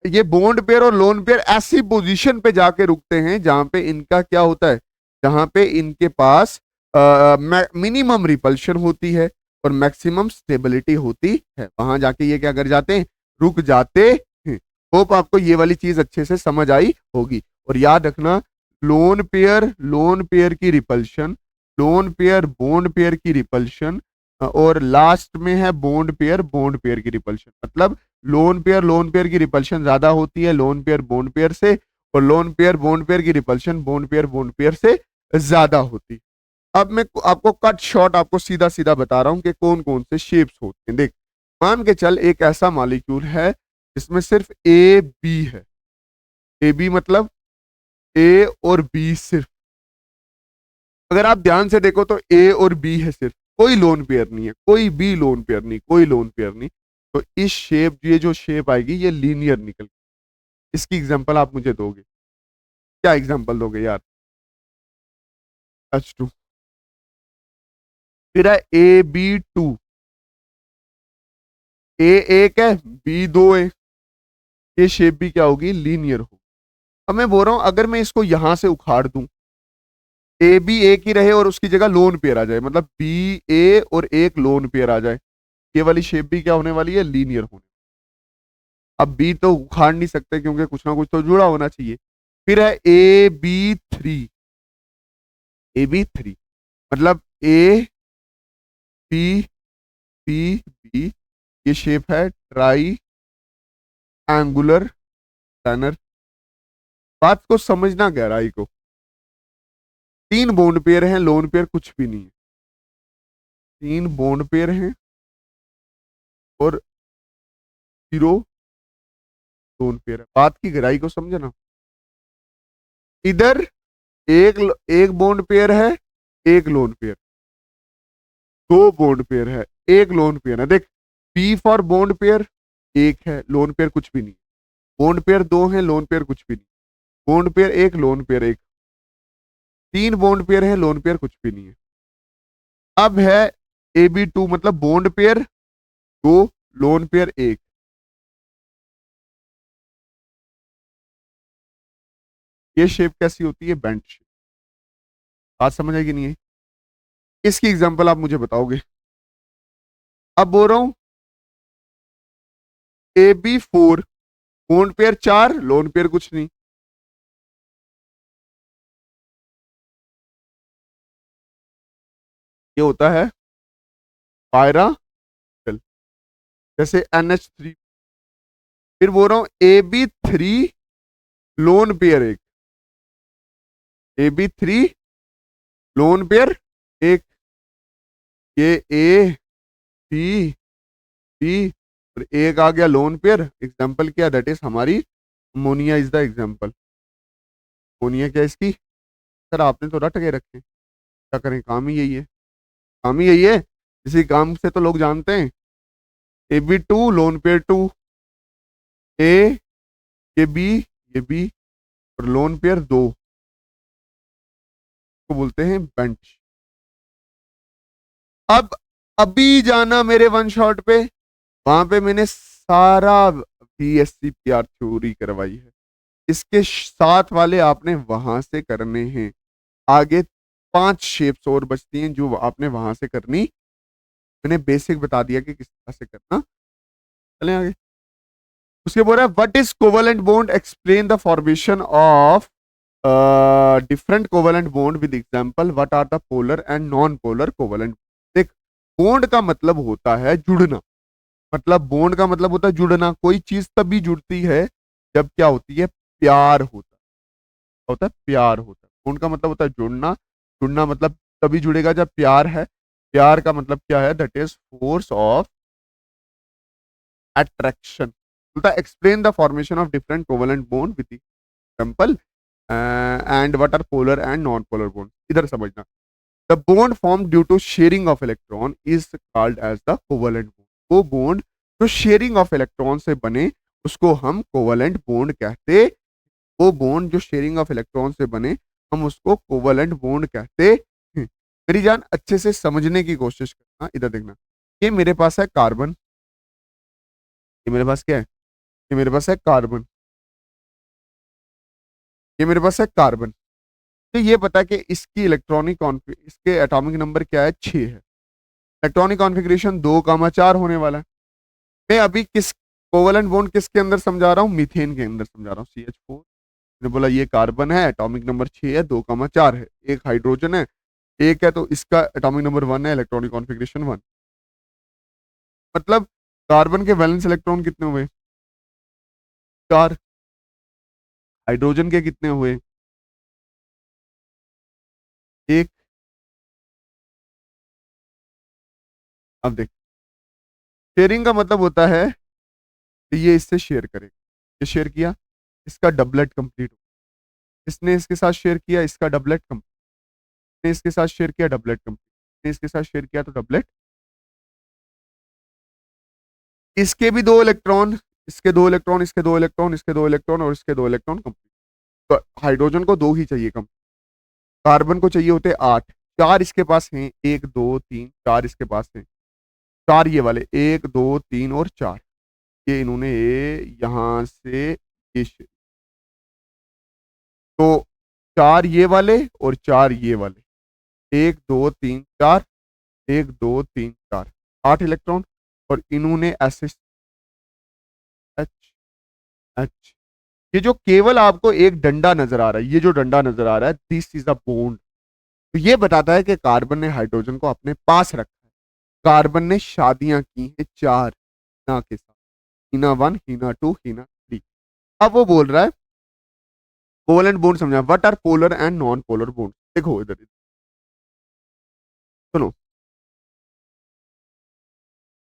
ये बॉन्ड पेयर और लोन पेयर ऐसी पोजीशन पे जाके रुकते हैं जहां पे इनका क्या होता है? जहां पे इनके पास मिनिमम रिपल्शन होती है और मैक्सिमम स्टेबिलिटी होती है, वहां जाके ये क्या कर जाते हैं? रुक जाते हैं। होप आपको ये वाली चीज अच्छे से समझ आई होगी। और याद रखना, लोन पेयर की repulsion, lone pair bond pair की रिपल्शन, और लास्ट में है बॉन्ड पेयर की रिपल्शन। मतलब लोन पेयर की रिपल्शन ज्यादा होती है लोन पेयर बॉन्ड पेयर से, और लोन पेयर बॉन्ड पेयर की रिपल्शन बॉन्ड पेयर से ज्यादा होती है। अब मैं आपको कट शॉर्ट आपको सीधा सीधा बता रहा हूं कि कौन कौन से शेप्स होते हैं। देख, मान के चल एक ऐसा मॉलिक्यूल है जिसमें सिर्फ ए बी है। ए बी मतलब ए और बी सिर्फ। अगर आप ध्यान से देखो तो ए और बी है सिर्फ, कोई लोन पेयर नहीं है, कोई भी लोन पेयर नहीं, कोई लोन पेयर नहीं। तो इस शेप, ये जो शेप आएगी ये लीनियर निकल। इसकी एग्जांपल आप मुझे दोगे? क्या एग्जांपल दोगे यार? H2। फिर है AB2, ए एक है बी दो है, ये शेप भी क्या होगी? लीनियर होगी। अब मैं बोल रहा हूं अगर मैं इसको यहां से उखाड़ दूं, ए बी एक ही रहे और उसकी जगह लोन पेयर आ जाए, मतलब बी ए और एक लोन पेयर आ जाए, ये वाली शेप भी क्या होने वाली है? लीनियर होने। अब बी तो उखाड़ नहीं सकते क्योंकि कुछ ना कुछ तो जुड़ा होना चाहिए। फिर है AB3, AB3 मतलब ए बी सी बी, ये शेप है ट्राई एंगुलर प्लानर। बात को समझना, गहराई को। 3 बॉन्ड पेयर हैं, लोन पेयर कुछ भी नहीं है। 3 बॉन्ड पेयर हैं और 0 लोन पेयर है। बात की गहराई को समझना। इधर एक बॉन्ड पेयर है, एक लोन पेयर, 2 बॉन्ड पेयर है, एक लोन पेयर है। देख, पी फॉर बॉन्ड पेयर एक है, लोन पेयर कुछ भी नहीं। बॉन्ड पेयर 2 है, लोन पेयर कुछ भी नहीं। बॉन्ड पेयर एक, लोन पेयर एक। 3 बॉन्ड पेयर है, लोन पेयर कुछ भी नहीं है। अब है AB2 मतलब बॉन्ड पेयर 2, लोन पेयर 1। ये शेप कैसी होती है? Bent shape. बात समझ आएगी नहीं है? इसकी एग्जांपल आप मुझे बताओगे। अब बोल रहा हूं AB4, bond pair 4, lone pair कुछ नहीं। ये होता है पायरा, जैसे NH3। फिर बोल रहा हूं AB3 लोन पेयर एक, AB3 लोन पेयर एक, ये A, B और एक आ गया लोन पेयर। एग्जांपल क्या? दैट इज हमारी ammonia is the example. Ammonia क्या इसकी? सर आपने तो रट के रखे, क्या करें, काम ही यही है, काम ही यही है। इसी काम से तो लोग जानते हैं। AB2 लोन पेयर 2, ए, ये बी, ये बी और लोन पेयर 2 को बोलते हैं बेंच। अब अभी जाना मेरे वन शॉट पे, वहां पे मैंने सारा BSc PR थ्योरी करवाई है। इसके साथ वाले आपने वहां से करने हैं। आगे 5 शेप्स और बचती हैं जो आपने वहां से करनी। मैंने बेसिक बता दिया कि किस तरह से करना। चलें आगे। उसके बोल रहा है what is covalent bond, explain the formation of different covalent bond with example, what are the polar and non polar covalent. देख, बॉन्ड का मतलब होता है जुड़ना, मतलब बॉन्ड का मतलब होता है जुड़ना। कोई चीज तभी जुड़ती है जब क्या होती है? प्यार होता है। होता है प्यार होता है। बॉन्ड का मतलब होता है जुड़ना, जुड़ना मतलब तभी जुड़ेगा जब प्यार है। प्यार का मतलब क्या है? That is force of attraction. बोलता है explain the formation of different covalent bond with example and what are polar and non polar bond. इधर समझना, the bond form due to sharing of electron is called as the covalent bond. वो bond जो sharing of electron से बने उसको हम covalent bond कहते। वो बॉन्ड जो शेयरिंग ऑफ इलेक्ट्रॉन से बने हम उसको कोवेलेंट बॉन्ड कहते हैं। मेरी जान अच्छे से समझने की कोशिश करना। इधर देखना, ये मेरे पास है कार्बन, ये मेरे पास क्या है? ये मेरे पास है कार्बन, ये मेरे पास है कार्बन। तो ये पता है कि इसकी इलेक्ट्रॉनिक इसके एटॉमिक नंबर क्या है? 6 है। इलेक्ट्रॉनिक कॉन्फ़िगरेशन 2,4 होने वाला है। मैं अभी किस कोवेलेंट बॉन्ड किसके अंदर समझा रहा हूँ? मीथेन के अंदर समझा रहा हूँ, CH4। मैंने बोला ये कार्बन है, एटॉमिक नंबर 6 है, 2,4 है, एक हाइड्रोजन है, एक है, तो इसका एटॉमिक नंबर 1 है, इलेक्ट्रॉनिक कॉन्फ़िगरेशन 1। मतलब कार्बन के वैलेंस इलेक्ट्रॉन कितने हुए? 4। हाइड्रोजन के कितने हुए? 1। अब देख, शेयरिंग का मतलब होता है कि ये इससे शेयर करेगा। ये शेयर किया, इसका डबलेट कंप्लीट हो। इसने इसके साथ शेयर किया, इसका डबलेट कंप्लीट। इसने इसके साथ शेयर किया, डबलेट कंप्लीट। इसने इसके साथ शेयर किया तो डबलेट। इसके भी 2 इलेक्ट्रॉन, इसके 2 इलेक्ट्रॉन, इसके 2 इलेक्ट्रॉन, इसके 2 इलेक्ट्रॉन और इसके 2 इलेक्ट्रॉन कंप्लीट। तो हाइड्रोजन को 2 ही चाहिए कम, कार्बन को चाहिए होते 8। 4 इसके पास हैं, 1 2 3 4 इसके पास हैं। 4 ये वाले, 1 2 3 और 4, ये इन्होंने यहां से तो 4 ये वाले और 4 ये वाले, 1 2 3 4, 1 2 3 4, 8 इलेक्ट्रॉन। और इन्होंने ऐसे एच एच, ये जो केवल आपको एक डंडा नजर आ रहा है, ये जो डंडा नजर आ रहा है, दिस इज द बॉन्ड। तो ये बताता है कि कार्बन ने हाइड्रोजन को अपने पास रखा है। कार्बन ने शादियां की हैं 4 हीना के साथ, हीना 1, हीना 2, हीना 3। अब वो बोल रहा है कोवेलेंट बॉन्ड समझा, what are polar and non polar bond. देखो इधर सुनो,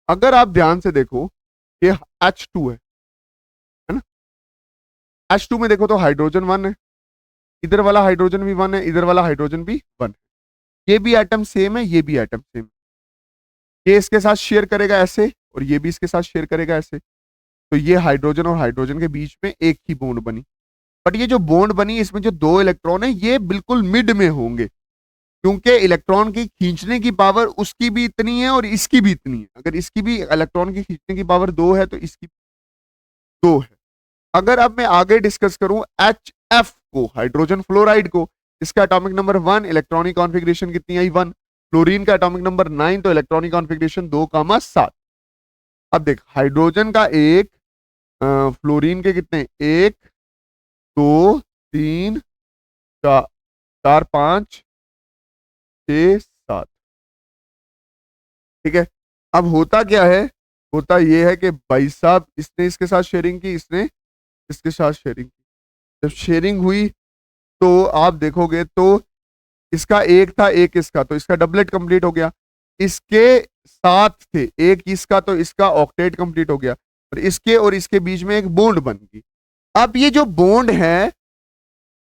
अगर आप ध्यान से देखो ये H2 है ना? H2 में देखो तो हाइड्रोजन 1 है, इधर वाला हाइड्रोजन भी 1 है, इधर वाला हाइड्रोजन भी 1 है। ये भी एटम सेम है, ये भी एटम सेम है। ये इसके साथ शेयर करेगा ऐसे और ये भी इसके साथ शेयर करेगा ऐसे। तो ये हाइड्रोजन और हाइड्रोजन के बीच में एक ही बॉन्ड बनी। बट ये जो बॉन्ड बनी इसमें जो 2 इलेक्ट्रॉन है ये बिल्कुल मिड में होंगे, क्योंकि इलेक्ट्रॉन की खींचने की पावर उसकी भी इतनी है और इसकी भी इतनी है। अगर इसकी भी इलेक्ट्रॉन की खींचने की पावर 2 है तो इसकी 2 है। अगर अब मैं आगे डिस्कस करूं, एच एफ को, हाइड्रोजन फ्लोराइड को। इसका एटॉमिक नंबर 1, इलेक्ट्रॉनिक कॉन्फ़िगरेशन कितनी आई 1। फ्लोरीन का एटॉमिक नंबर 9, तो इलेक्ट्रॉनिक कॉन्फ़िगरेशन 2,7। अब देख हाइड्रोजन का एक, फ्लोरीन के कितने, 1 2 3 4 4 5 6 7। ठीक है, अब होता क्या है, होता यह है कि भाई साहब इसने इसके साथ शेयरिंग की, इसने इसके साथ शेयरिंग की। जब शेयरिंग हुई तो आप देखोगे तो इसका एक था, एक इसका, तो इसका डबलेट कंप्लीट हो गया। इसके साथ थे, एक इसका, तो इसका ऑक्टेट कंप्लीट हो गया। और इसके बीच में एक बॉन्ड बन गई। अब ये जो बॉन्ड है,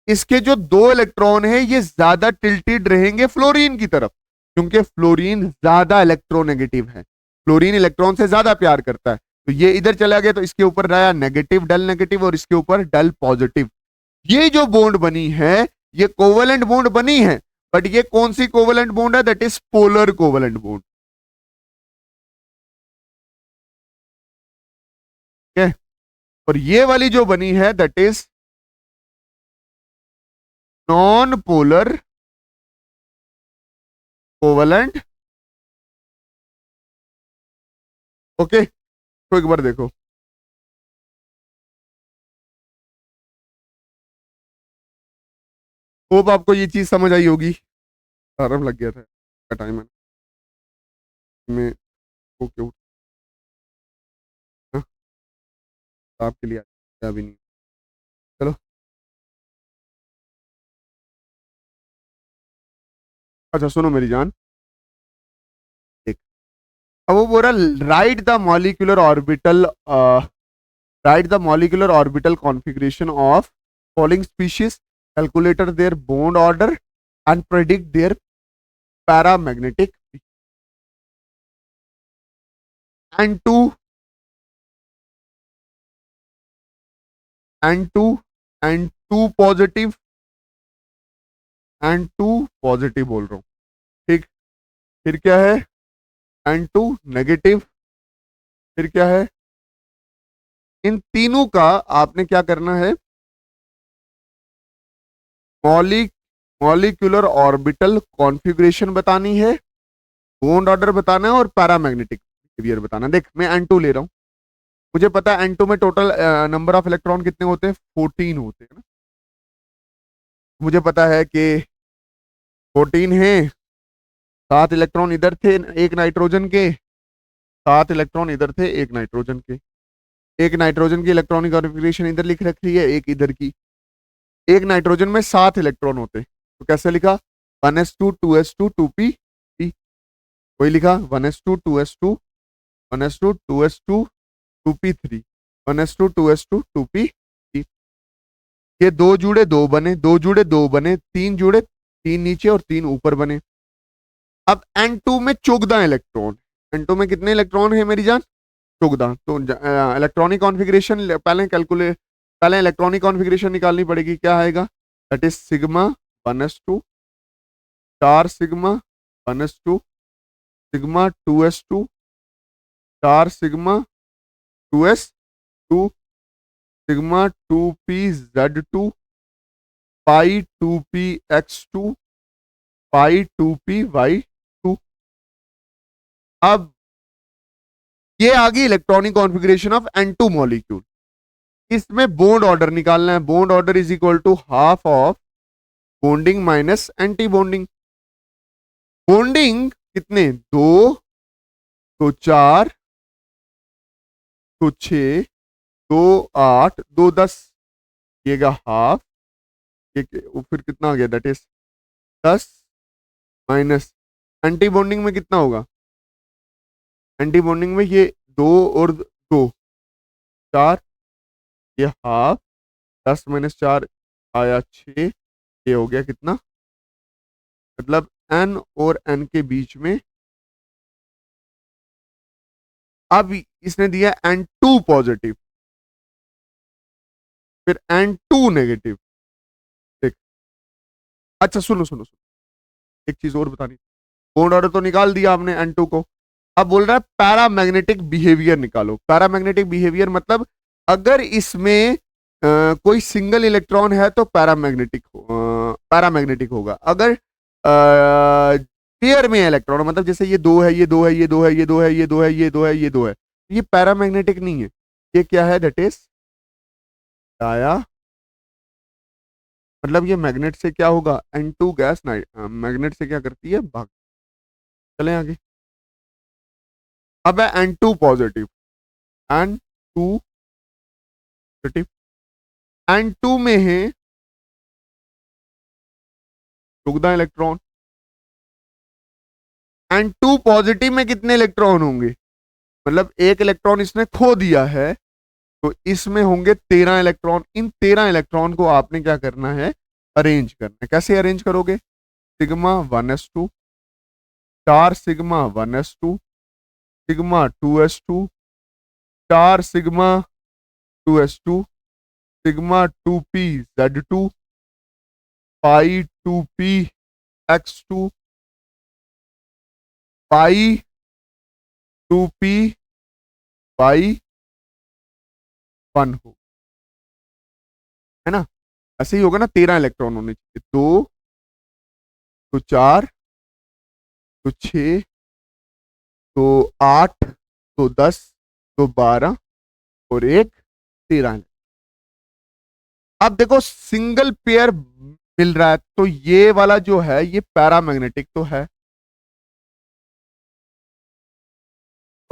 इसके जो 2 इलेक्ट्रॉन है ये ज्यादा टिल्टेड रहेंगे फ्लोरीन की तरफ, क्योंकि फ्लोरीन ज्यादा इलेक्ट्रोनेगेटिव है, फ्लोरीन इलेक्ट्रॉन से ज्यादा प्यार करता है। तो ये इधर चला गया, तो इसके ऊपर रहा नेगेटिव, डल नेगेटिव, और इसके ऊपर डल पॉजिटिव। ये जो बॉन्ड बनी है ये कोवेलेंट बॉन्ड बनी है, बट ये कौन सी कोवेलेंट बॉन्ड है, that is polar covalent bond. ठीक है, और ये वाली जो बनी है that is non polar covalent. Okay, तो एक बार देखो, होप आपको ये चीज समझ आई होगी। आराम लग गया था, टाइम है में, ओके आपके लिए अभी नहीं। चलो, अच्छा सुनो मेरी जान, एक, अब वो बोल रहा write the molecular orbital, write the molecular orbital configuration of following species, calculator their bond order and predict their paramagnetic. N2 N2 N2 positive, N2 positive बोल रहा हूं। ठीक, फिर क्या है, N2 नेगेटिव, फिर क्या है, इन तीनों का आपने क्या करना है, मॉलिक्यूलर ऑर्बिटल कॉन्फ़िगरेशन बतानी है, बॉन्ड ऑर्डर बताना है, और पैरामैग्नेटिक बिहेवियर बताना है। देख मैं N2 ले रहा हूं, मुझे पता है N2 में टोटल नंबर ऑफ इलेक्ट्रॉन कितने होते हैं, 14 होते हैं ना। मुझे पता है कि 14 है, 7 इलेक्ट्रॉन इधर थे एक नाइट्रोजन के, 7 इलेक्ट्रॉन इधर थे एक नाइट्रोजन के। एक नाइट्रोजन की इलेक्ट्रॉनिक कॉन्फ़िगरेशन इधर लिख रखी है, एक इधर की। एक नाइट्रोजन में 7 इलेक्ट्रॉन होते, तो कैसे लिखा, 1s2 2s2 2p, वही लिखा 1s2 2s2 1s2 2s2 2p3, 1s2 2s2 2p। ये दो जुड़े दो बने, दो जुड़े दो बने, तीन जुड़े, तीन नीचे और तीन ऊपर बने। अब N2 में 14 इलेक्ट्रॉन, N2 में कितने इलेक्ट्रॉन है मेरी जान, 14। तो इलेक्ट्रॉनिक कॉन्फ़िगरेशन पहले इलेक्ट्रॉनिक कॉन्फ़िगरेशन निकालनी पड़ेगी, क्या आएगा, that is sigma 1s2 star sigma 1s2 sigma 2s2 star sigma 2s2 sigma 2p z2 pi 2px2 pi 2py2। अब ये आ गई electronic configuration of N2 molecule. इसमें बॉन्ड ऑर्डर निकालना है, bond order is equal to half of bonding minus anti bonding. Bonding कितने, 2 तो 4 तो 6 2 8 2 10, ये हाफ, ये फिर कितना आ गया, that is 10 minus anti bonding में कितना होगा, एंटी बॉन्डिंग में ये 2 और 2 4, ये हाफ, 10 माइनस 4 आया 6, ये हो गया कितना, मतलब N और N के बीच में। अब इसने दिया N2 पॉजिटिव, फिर N2 नेगेटिव। देख, अच्छा सुनो सुनो सुनो, एक चीज और बतानी, बॉन्ड ऑर्डर तो निकाल दिया आपने N2 को, अब बोल रहा है पैरामैग्नेटिक बिहेवियर निकालो। पैरामैग्नेटिक बिहेवियर मतलब अगर इसमें कोई सिंगल इलेक्ट्रॉन है तो पैरामैग्नेटिक होगा। अगर पेयर में है इलेक्ट्रॉन, मतलब जैसे ये दो है, ये दो है, ये दो है, ये दो है, ये दो है, ये दो है, ये दो है, ये पैरामैग्नेटिक नहीं है। ये क्या है? दैट इज डाया, मतलब ये मैग्नेट से क्या होगा? N2 गैस मैग्नेट से क्या करती है? भाग। चलें आगे। अब है N2 positive, N2 positive, N2 में है 14 इलेक्ट्रॉन। N2 पॉजिटिव में कितने इलेक्ट्रॉन होंगे? मतलब एक इलेक्ट्रॉन इसने खो दिया है, तो इसमें होंगे 13 इलेक्ट्रॉन। इन 13 इलेक्ट्रॉन को आपने क्या करना है? अरेंज करना है। कैसे अरेंज करोगे? Sigma 1s2, 4 sigma 1s2, sigma 2s2, 4 sigma 2s2, sigma 2p z2, पाई 2p x2, पाई 2p y 1 हो, है ना? ऐसे ही होगा ना, 13 इलेक्ट्रॉन होने चाहिए। दो तो 4 तो 6 तो 8 तो 10 तो 12 और एक 13। अब देखो सिंगल पेयर मिल रहा है, तो ये वाला जो है ये पैरामैग्नेटिक तो है।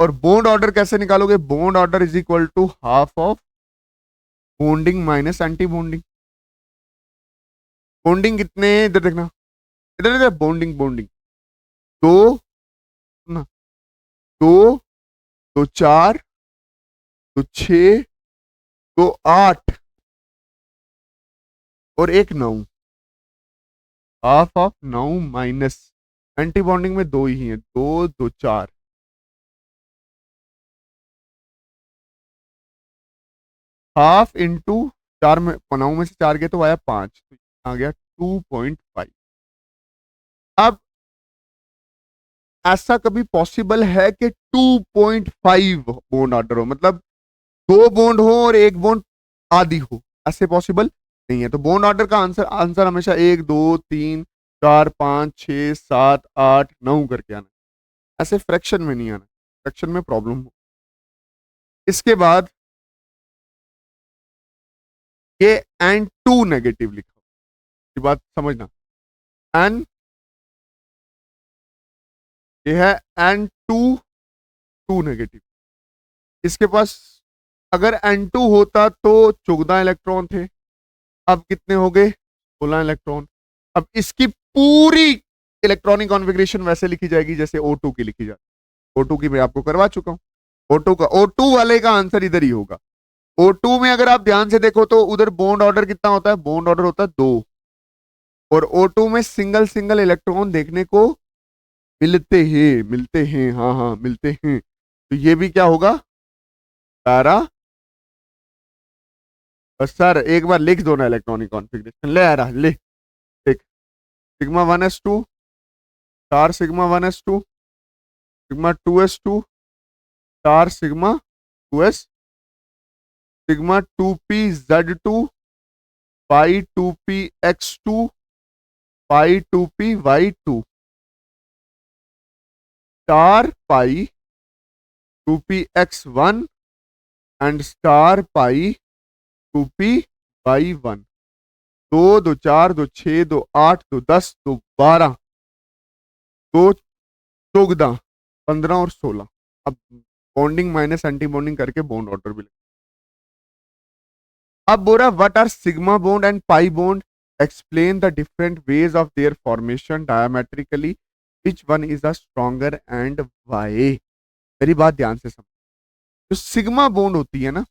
और बॉन्ड ऑर्डर कैसे निकालोगे? Bond order is equal to half of bonding minus anti bonding. Bonding कितने? इधर देखना, इधर इधर, बॉन्डिंग बॉन्डिंग दो ना, दो तो 4 तो 6 तो 8 और एक 9, half of 9 minus anti bonding में दो ही है, दो दो 4, हाफ इंटू 4 में 9 में से 4 गए तो आया 5, तो आ गया 2.5। अब ऐसा कभी पॉसिबल है कि 2.5 बॉन्ड ऑर्डर हो, मतलब दो बॉन्ड हो और एक बॉन्ड आधी हो? ऐसे पॉसिबल नहीं है। तो बॉन्ड ऑर्डर का आंसर आंसर हमेशा 1 2 3 4 5 6 7 8 9 करके आना, ऐसे फ्रैक्शन में नहीं आना, फ्रैक्शन में प्रॉब्लम हो। इसके बाद ये N2 नेगेटिव लिखा, ये बात समझना। N, ये है N2 2 नेगेटिव। इसके पास अगर N2 होता तो 14 इलेक्ट्रॉन थे, अब कितने हो गए? 16 इलेक्ट्रॉन। अब इसकी पूरी इलेक्ट्रॉनिक कॉन्फ़िगरेशन वैसे लिखी जाएगी जैसे O2 की लिखी जाती। O2 की मैं आपको करवा चुका हूं। O2 वाले का आंसर इधर ही होगा। O2 में अगर आप ध्यान से देखो तो उधर बॉन्ड ऑर्डर कितना होता है? बॉन्ड ऑर्डर होता है 2, और O2 में सिंगल सिंगल इलेक्ट्रॉन देखने को मिलते हैं, हाँ हाँ मिलते हैं। तो ये भी क्या होगा? पैरा। बस सर एक बार लिख दो ना इलेक्ट्रॉनिक कॉन्फ़िगरेशन, ले आ रहा ले देख। Sigma 1s2, 4 sigma 1s2, sigma 2s2, 4 sigma 2s, sigma 2p z2, pi 2p x2, pi 2p y2, 4 pi 2p x1 and star pi 2p y1। दो दो 4 दो 6 दो 8 दो 10 दो 12 दो 14 15 और 16। अब बॉन्डिंग माइनस एंटी बॉन्डिंग करके बॉन्ड ऑर्डर भी। अब बोल रहा what are sigma bond and pi bond, explain the different ways of their formation diametrically, which one is a stronger and why. मेरी बात ध्यान से समझ। जो सिग्मा बॉन्ड होती है ना,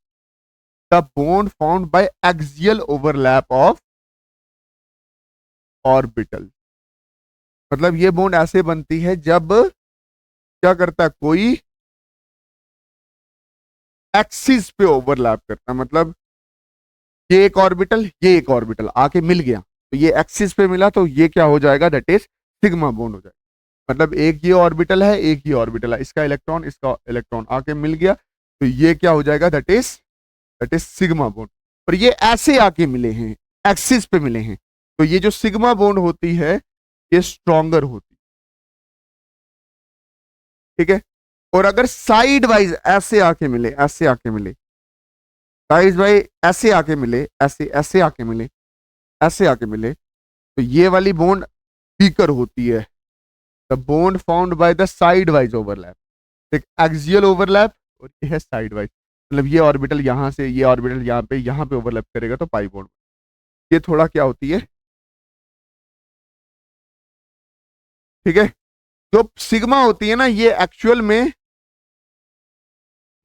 the bond found by axial overlap of orbital, मतलब ये बॉन्ड ऐसे बनती है जब क्या करता है, कोई एक्सिस पे ओवरलैप करता है। मतलब ये एक ऑर्बिटल आके मिल गया, तो ये एक्सिस पे मिला, तो ये क्या हो जाएगा? दैट इज सिग्मा बॉन्ड हो जाएगा। मतलब एक ये ऑर्बिटल है, एक ये ऑर्बिटल है, इसका इलेक्ट्रॉन आके मिल गया, तो ये क्या हो जाएगा? That is sigma bond. और ये ऐसे आके मिले हैं, एक्सिस पे मिले हैं, तो ये जो सिग्मा बॉन्ड होती है ये स्ट्रॉन्गर होती है, ठीक है। और अगर साइड वाइज ऐसे आके मिले, ऐसे आके मिले, साइड वाइज ऐसे आके मिले, ऐसे ऐसे आके मिले, ऐसे आके मिले, तो ये वाली बॉन्ड वीकर होती है। The bond found by the side wise overlap, एक एक्सियल ओवरलैप और ये है साइड वाइज, मतलब ये ऑर्बिटल यहां से, ये ऑर्बिटल यहाँ पे ओवरलैप करेगा तो पाई बॉन्ड। ये थोड़ा क्या होती है, ठीक है। जो सिग्मा होती है ना, ये एक्चुअल में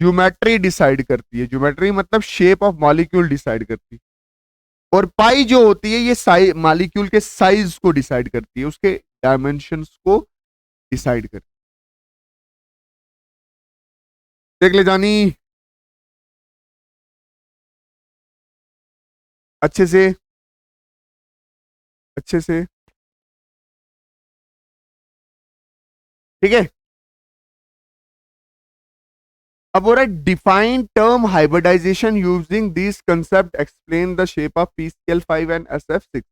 ज्योमेट्री डिसाइड करती है, ज्योमेट्री मतलब शेप ऑफ मॉलिक्यूल डिसाइड करती है। और पाई जो होती है ये मॉलिक्यूल के साइज को डिसाइड करती है, उसके डायमेंशंस को डिसाइड करती है। देख ले जानी अच्छे से, अच्छे से, ठीक है। अब हो रहा है define term hybridization using this concept explain the shape of PCl5 and SF6।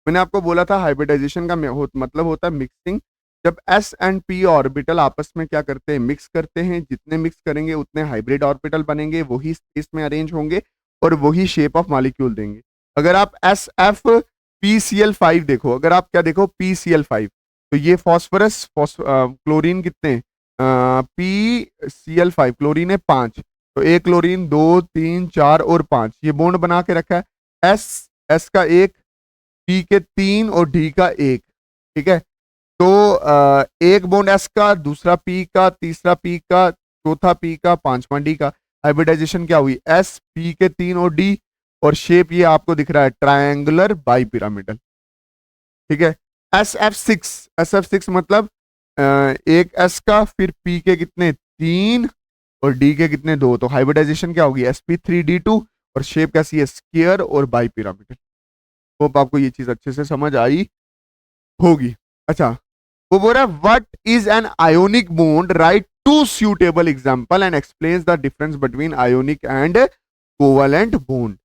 मैंने आपको बोला था हाइब्रिडाइजेशन का मतलब होता है मिक्सिंग। जब S एंड P ऑर्बिटल आपस में क्या करते हैं, मिक्स करते हैं, जितने मिक्स करेंगे उतने हाइब्रिड ऑर्बिटल बनेंगे, वही स्पेस में अरेंज होंगे और वही शेप ऑफ मॉलिक्यूल देंगे। अगर आप SFPCl5 देखो, अगर आप क्या देखो PCl5, तो ये फॉस्फोरस क्लोरीन कितने, PCl5 क्लोरीन है 5, तो एक क्लोरीन 2 3 4 और 5, ये बॉन्ड बना के रखा है। S का 1, P के 3 और D का 1, ठीक है। तो एक बॉन्ड S का, दूसरा P का, तीसरा P का, चौथा P का, पांचवा D का। हाइब्रिडाइजेशन क्या हुई, S P के 3 और D, और शेप ये आपको दिख रहा है ट्रायंगुलर बाई पिरामिडल, ठीक है। SF6 मतलब एक S का, फिर P के कितने 3 और D के कितने 2, तो हाइब्रिडाइजेशन क्या होगी sp3d2, और शेप कैसी है स्क्वायर और बाई पिरामिडल। होप आपको ये चीज अच्छे से समझ आई होगी। अच्छा, वो बोल रहा है what is an ionic bond, write two suitable example and explains the difference between ionic and covalent bond.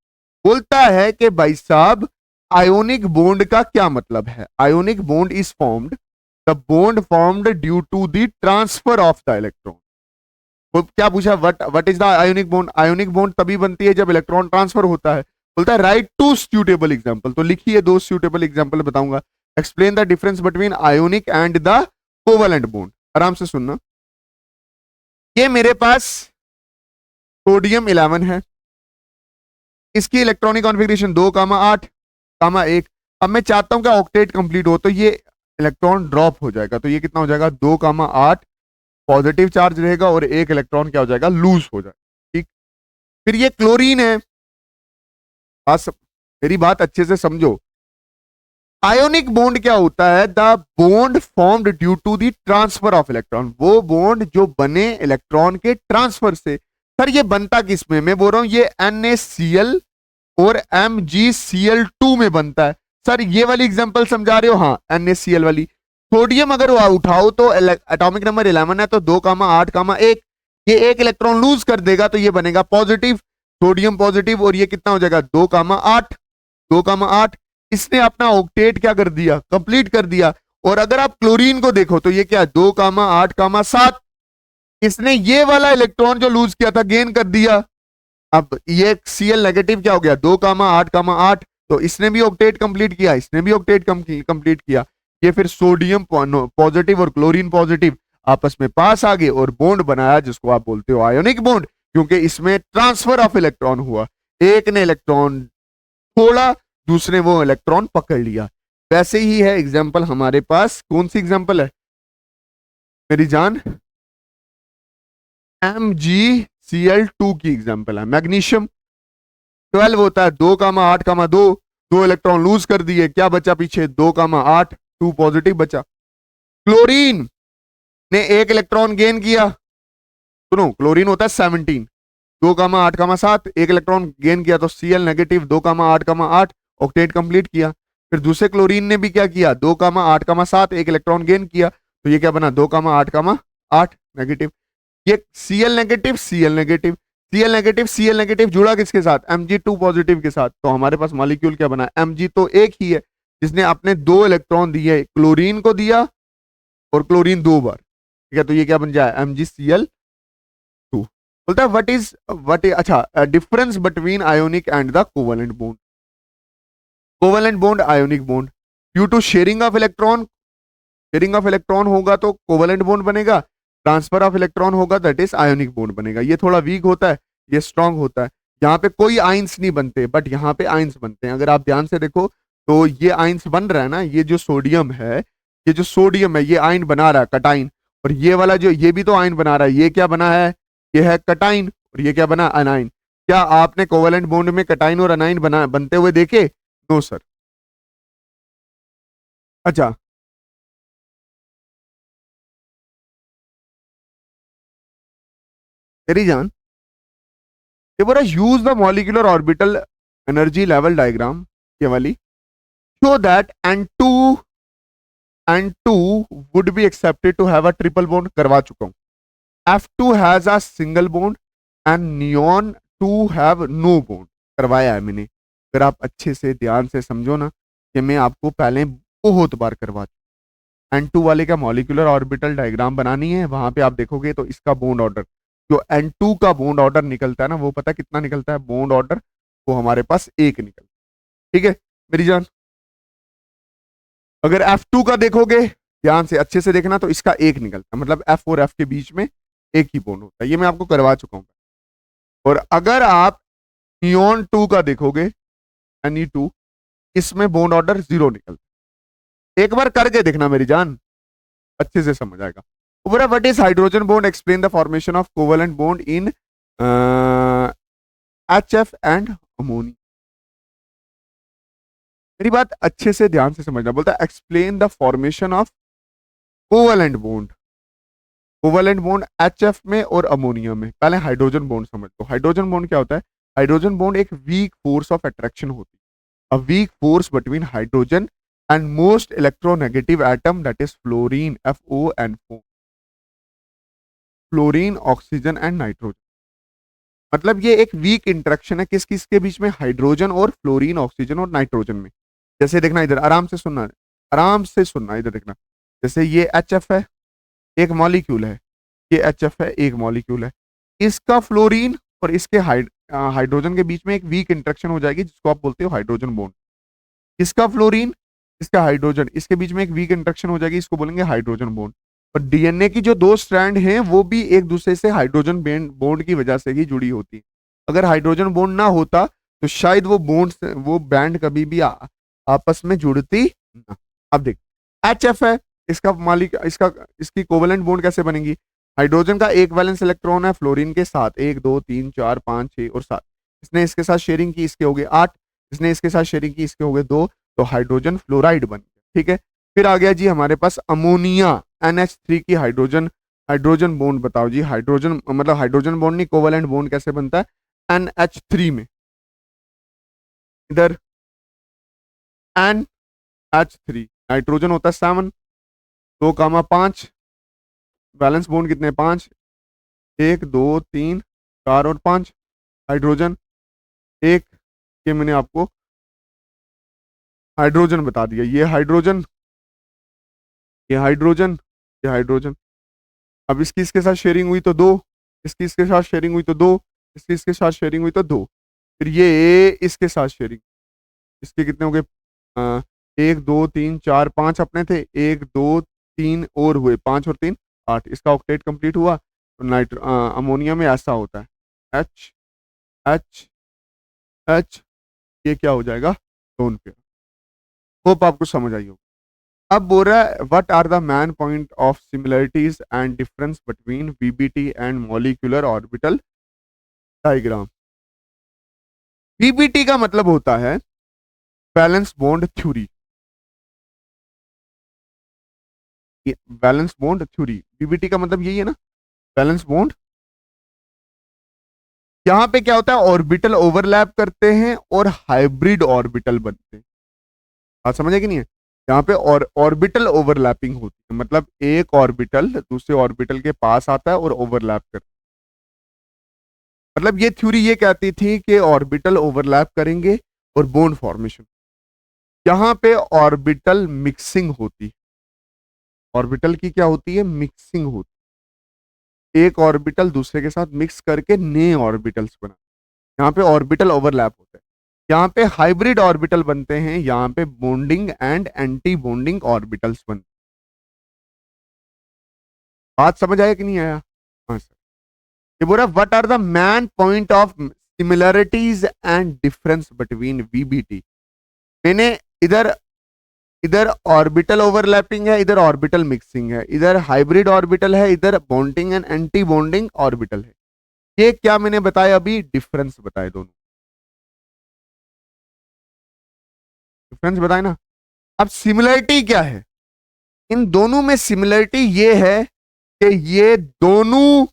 बोलता है कि भाई साहब आयोनिक बॉन्ड का क्या मतलब है। Ionic bond is formed, the bond formed due to the transfer of the electron. वो क्या पूछा, what is the ionic bond. Ionic bond तभी बनती है जब इलेक्ट्रॉन ट्रांसफर होता है। बोलता है राइट टू सुटेबल एग्जांपल, तो लिखिए दो सुटेबल एग्जांपल बताऊंगा। Explain the difference between ionic and the covalent bond. आराम से सुनना। ये मेरे पास सोडियम 11 है, इसकी इलेक्ट्रॉनिक कॉन्फ़िगरेशन 2,8,1। अब मैं चाहता हूं कि ऑक्टेट कंप्लीट हो, तो ये इलेक्ट्रॉन ड्रॉप हो जाएगा, तो ये कितना हो जाएगा 2,8 पॉजिटिव चार्ज रहेगा और एक इलेक्ट्रॉन क्या हो जाएगा लूज हो जाएगा, ठीक। फिर ये क्लोरीन है, मेरी बात अच्छे से समझो। आयोनिक बॉन्ड क्या होता है, the bond formed due to the transfer of electron, वो बॉन्ड जो बने इलेक्ट्रॉन के ट्रांसफर से। सर ये बनता किसमें, मैं बोल रहा हूं ये NaCl और MgCl2 में बनता है। सर ये वाली एग्जांपल समझा रहे हो, हाँ NaCl वाली। सोडियम अगर उठाओ तो एटॉमिक नंबर 11 है, तो 2,8,1, ये एक इलेक्ट्रॉन लूज कर देगा तो ये बनेगा पॉजिटिव, सोडियम पॉजिटिव, और ये कितना हो जाएगा 2,8। इसने अपना ऑक्टेट क्या कर दिया, कंप्लीट कर दिया। और अगर आप क्लोरीन को देखो तो ये क्या 2,8,7, इसने ये वाला इलेक्ट्रॉन जो लूज किया था गेन कर दिया। अब ये Cl नेगेटिव क्या हो गया 2,8,8, तो इसने भी ऑक्टेट कंप्लीट किया, इसने भी ऑक्टेट कंप्लीट किया। ये फिर सोडियम पॉजिटिव और क्लोरीन पॉजिटिव आपस में पास आ गए और बॉन्ड बनाया, जिसको आप बोलते हो आयोनिक बॉन्ड, क्योंकि इसमें ट्रांसफर ऑफ इलेक्ट्रॉन हुआ। एक ने इलेक्ट्रॉन छोड़ा, दूसरे वो इलेक्ट्रॉन पकड़ लिया। वैसे ही है एग्जाम्पल हमारे पास, कौन सी एग्जाम्पल है मेरी जान, MgCl2 की एग्जाम्पल है। मैग्नीशियम 12 होता है, 2,8,2, 2 इलेक्ट्रॉन लूज कर दिए, क्या बचा पीछे 2,8, 2 पॉजिटिव बचा। क्लोरीन ने एक इलेक्ट्रॉन गेन किया, सुनो क्लोरीन होता है 17, 2,8,7, एक इलेक्ट्रॉन गेन किया तो Cl नेगेटिव 2,8,8 ऑक्टेट कंप्लीट किया। फिर दूसरे क्लोरीन ने भी क्या किया 2,8,7, एक इलेक्ट्रॉन गेन किया, तो ये क्या बना 2,8,8 नेगेटिव। ये Cl negative, Cl negative, Cl negative जुड़ा किसके साथ, Mg2 पॉजिटिव के साथ, तो हमारे पास मॉलिक्यूल क्या बना, Mg तो एक ही है जिसने अपने 2 इलेक्ट्रॉन दिए, क्लोरीन को दिया और क्लोरीन 2 बार, ठीक है, तो ये क्या बन जाए, MgCl2। बोलता है व्हाट इज अच्छा difference between ionic and the covalent bond. Covalent bond ionic bond, due to sharing of electron, sharing of electron होगा तो कोवेलेंट बॉन्ड बनेगा, ट्रांसफर ऑफ इलेक्ट्रॉन होगा दैट इज आयोनिक बॉन्ड बनेगा। ये थोड़ा वीक होता है, ये स्ट्रांग होता है। यहाँ पे कोई आइंस नहीं बनते, बट यहाँ पे आइंस बनते हैं। अगर आप ध्यान से देखो तो ये आइंस बन रहा है ना, ये जो सोडियम है, ये जो सोडियम है ये आयन बना रहा है कटाइन, और ये वाला जो ये भी तो आयन बना रहा है, ये क्या बना है, ये है कटाइन, और ये क्या बना, अनाइन। क्या आपने कोवेलेंट बॉन्ड में कटाइन और अनाइन बनते हुए देखे, नो सर। अच्छा तेरी जान, ये बोला use the molecular orbital energy level diagram, ये वाली, show that N2 would be accepted to have a triple bond, करवा चुका हूं। F2 has a single bond and neon 2 have no bond, करवाया है मैंने। अगर आप अच्छे से ध्यान से समझो ना कि मैं आपको पहले बहुत बार करवा चुका। N2 वाले का मॉलिक्यूलर ऑर्बिटल डायग्राम बनानी है, वहां पे आप देखोगे तो इसका बॉन्ड ऑर्डर, जो N2 का बॉन्ड ऑर्डर निकलता है ना, वो पता कितना निकलता है बॉन्ड ऑर्डर, वो हमारे पास एक निकलता है, ठीक है मेरी जान। अगर F2 का देखोगे ध्यान से अच्छे से देखना तो इसका एक निकलता है, मतलब F और F के बीच में एक ही बॉन्ड होता है, ये मैं आपको करवा चुका हूं। और अगर आप नियॉन 2 का देखोगे, Ne2, इसमें बॉन्ड ऑर्डर 0 निकलता है। एक बार करके देखना मेरी जान, अच्छे से समझ आएगा। What is hydrogen bond, explain the formation of covalent bond in HF and ammonia. मेरी बात अच्छे से ध्यान से समझना, बोलता है explain the formation of covalent bond, covalent bond HF में और अमोनिया में। पहले हाइड्रोजन बॉन्ड समझ लो। हाइड्रोजन बॉन्ड क्या होता है, हाइड्रोजन बॉन्ड एक वीक फोर्स ऑफ अट्रैक्शन होती है, a weak force between hydrogen and most electronegative atom that is fluorine, FON4, fluorine, oxygen and nitrogen. मतलब ये एक वीक इंटरेक्शन है किस किस के बीच में, हाइड्रोजन और फ्लोरीन, ऑक्सीजन और नाइट्रोजन में। जैसे देखना इधर, आराम से सुनना, आराम से सुनना, इधर देखना। जैसे ये HF है, एक मॉलिक्यूल है, ये HF है, एक मॉलिक्यूल है, इसका फ्लोरीन और इसके हाइड्रोजन के बीच में एक वीक इंटरेक्शन हो जाएगी जिसको आप बोलते हो हाइड्रोजन बॉन्ड। इसका फ्लोरीन, इसका हाइड्रोजन, इसके बीच में एक वीक इंटरेक्शन हो जाएगी, इसको बोलेंगे हाइड्रोजन बॉन्ड। और डीएनए की जो 2 स्ट्रैंड हैं वो भी एक दूसरे से हाइड्रोजन बॉन्ड की वजह से ही जुड़ी होती है। अगर हाइड्रोजन बॉन्ड ना होता तो शायद वो बॉन्ड, वो बैंड कभी भी आपस में जुड़ती ना। अब देख HF है, इसका मालिक, इसकी कोवेलेंट बॉन्ड कैसे बनेगी, हाइड्रोजन का एक वैलेंस इलेक्ट्रॉन है फ्लोरीन के साथ, 1 2 3 4 5 6 और 7, इसने इसके साथ शेयरिंग की, इसके हो गए 8, इसने इसके साथ शेयरिंग की, इसके हो गए 2, तो हाइड्रोजन फ्लोराइड बन गया, ठीक है। फिर आ गया जी हमारे पास अमोनिया, NH3 की हाइड्रोजन बॉन्ड बताओ जी, हाइड्रोजन मतलब हाइड्रोजन बॉन्ड नहीं, कोवेलेंट बॉन्ड कैसे बनता है, NH3 में, इधर NH3, नाइट्रोजन होता है 7, 2, 5, बैलेंस बॉन्ड कितने 5, 1 2 3 4 और 5, हाइड्रोजन एक, ये मैंने आपको हाइड्रोजन बता दिया, ये हाइड्रोजन, ये हाइड्रोजन, ये हाइड्रोजन। अब इसकी इसके साथ शेयरिंग हुई तो 2, इसकी इसके साथ शेयरिंग हुई तो 2, इसकी इसके साथ शेयरिंग हुई तो 2, फिर ये इसके साथ शेयरिंग, इसके कितने हो गए 1 2 3 4 5 अपने थे, 1 2 3 और हुए, 5 और 3 8, इसका ऑक्टेट कंप्लीट हुआ। तो अमोनिया में ऐसा होता है H H H, ये क्या हो जाएगा, लोन पेयर। होप आपको समझ आई होगी। अब बोल रहा है what are the main point of similarities and difference between VBT and molecular orbital diagram. VBT का मतलब होता है balance bond theory, balance bond theory, VBT का मतलब यही है ना, बैलेंस बॉन्ड। यहां पे क्या होता है, ऑर्बिटल ओवरलैप करते हैं और हाइब्रिड ऑर्बिटल बनते हैं। बात समझे कि नहीं है, यहाँ पे ऑर्बिटल ओवरलैपिंग होती है, मतलब एक ऑर्बिटल दूसरे ऑर्बिटल के पास आता है और ओवरलैप करता है। मतलब ये थ्योरी ये कहती थी कि ऑर्बिटल ओवरलैप करेंगे और बॉन्ड फॉर्मेशन, यहां पे ऑर्बिटल मिक्सिंग होती, ऑर्बिटल की क्या होती है, मिक्सिंग होती, एक ऑर्बिटल दूसरे के साथ मिक्स करके नए ऑर्बिटल्स बना, यहाँ पे ऑर्बिटल ओवरलैप होता है, यहाँ पे हाइब्रिड ऑर्बिटल बनते हैं, यहाँ पे bonding and anti bonding orbitals बनते हैं। बात समझ आया कि नहीं आया? हाँ सर। ये बोला what are the main point of similarities and difference between VBT. मैंने इधर इधर ऑर्बिटल ओवरलैपिंग है, इधर ऑर्बिटल मिक्सिंग है, इधर हाइब्रिड ऑर्बिटल है, इधर bonding and anti bonding orbital है। ये क्या मैंने बताया अभी, डिफरेंस बताए, दोनों डिफरेंस बताए ना। अब सिमिलरिटी क्या है, इन दोनों में सिमिलरिटी ये है कि ये दोनों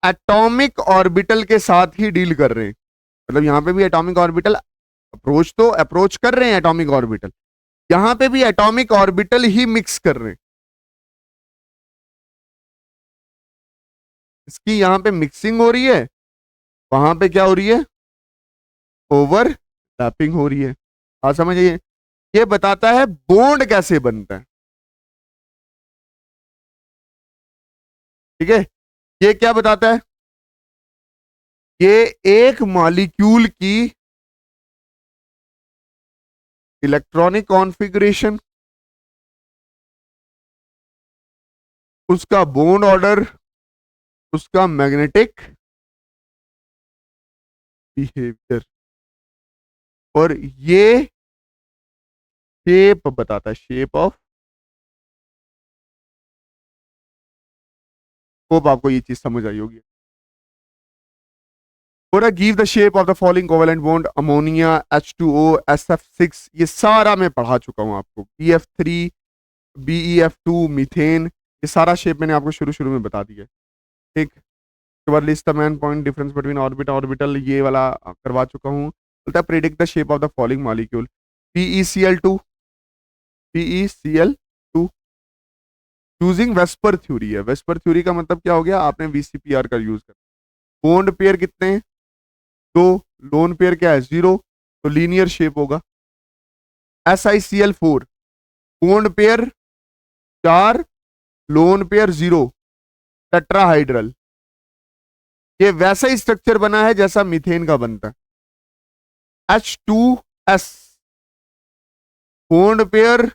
एटॉमिक ऑर्बिटल के साथ ही डील कर रहे हैं। मतलब यहां पे भी एटॉमिक ऑर्बिटल अप्रोच कर रहे हैं, एटॉमिक ऑर्बिटल, यहां पे भी एटॉमिक ऑर्बिटल ही मिक्स कर रहे हैं। इसकी यहां पे मिक्सिंग हो रही है, वहां पे क्या हो रही है, ओवरलैपिंग हो रही है। आप समझिए, ये बताता है बॉन्ड कैसे बनता है। ठीक है, ये क्या बताता है, ये एक मॉलिक्यूल की इलेक्ट्रॉनिक कॉन्फ़िगरेशन, उसका बॉन्ड ऑर्डर, उसका मैग्नेटिक बिहेवियर, और ये शेप बताता है, शेप ऑफ, होप आपको ये चीज समझ आई होगी। और give the shape of the following covalent bond, ammonia H2O SF6, ये सारा मैं पढ़ा चुका हूं आपको, BF3 BeF2 मीथेन, ये सारा शेप मैंने आपको शुरू शुरू में बता दिया। ठीक, उसके बाद list the main point difference between orbit orbital, ये वाला करवा चुका हूँ। बोलता है predict the shape of the following molecule, PeCl2 PeCl2, using VSEPR theory है। वेस्पर थ्योरी का मतलब क्या हो गया, आपने VCPR का यूज कर, बॉन्ड पेयर कितने हैं, दो, लोन पेयर क्या है, 0, तो लीनियर शेप होगा। SiCl4, bond pair 4, lone pair 0, tetrahedral, ये वैसा ही स्ट्रक्चर बना है जैसा मीथेन का बनता है। H2S, bond pair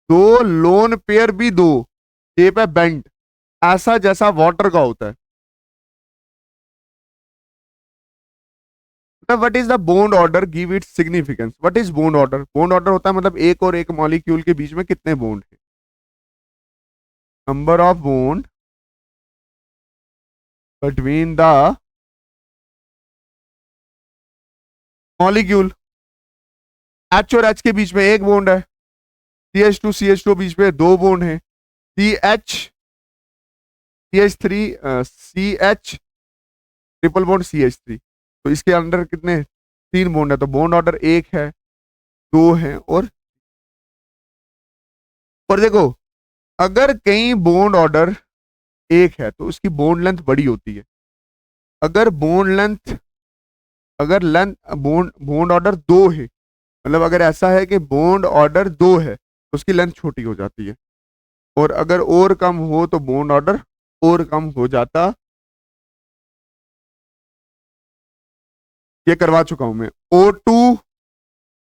2, lone pair भी 2, शेप है बेंट, ऐसा जैसा वाटर का होता है। What is the bond order, give its significance. What is bond order, bond order होता है मतलब एक और एक मॉलिक्यूल के बीच में कितने बॉन्ड है, number of bond between the molecule. H और H के बीच में एक बॉन्ड है, CH2 बीच में दो बॉन्ड है, CH CH3 CH triple bond CH3, तो इसके अंदर कितने, 3 बॉन्ड है, तो बॉन्ड ऑर्डर 1 है, 2 है, और देखो अगर कहीं बॉन्ड ऑर्डर 1 है तो उसकी बॉन्ड लेंथ बड़ी होती है। अगर बॉन्ड लेंथ, अगर लेंथ बॉन्ड ऑर्डर 2 है, मतलब अगर ऐसा है कि बॉन्ड ऑर्डर 2 है तो उसकी लेंथ छोटी हो जाती है, और अगर और कम हो तो बॉन्ड ऑर्डर और कम हो जाता। ये करवा चुका हूं मैं, O2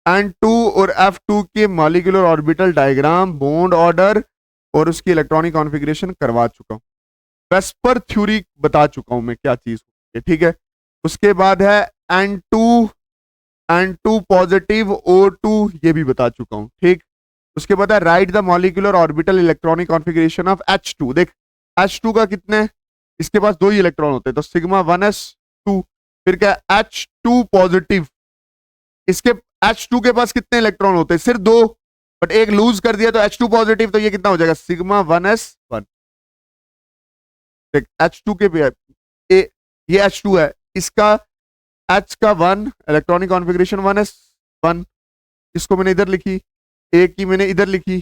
N2 और F2 के molecular orbital diagram, bond order और उसकी इलेक्ट्रॉनिक कॉन्फ़िगरेशन करवा चुका हूं। वेस्पर थ्योरी बता चुका हूं मैं क्या चीज है, ठीक है। उसके बाद है N2 पॉजिटिव O2, ये भी बता चुका हूं, ठीक। उसके बाद है right the molecular orbital electronic configuration of H2। देख H2 का कितने, इसके पास 2 ही इलेक्ट्रॉन होते हैं, तो सिग्मा 1s2, फिर क्या H2 पॉजिटिव, इसके H2 के पास कितने इलेक्ट्रॉन होते हैं, सिर्फ 2, बट एक लूज कर दिया तो H2 पॉजिटिव, तो ये कितना हो जाएगा, सिग्मा 1s1। देख H2 के ये H2 है, इसका H का 1 इलेक्ट्रॉनिक कॉन्फ़िगरेशन 1s1, इसको मैंने इधर लिखी, एक की मैंने इधर लिखी,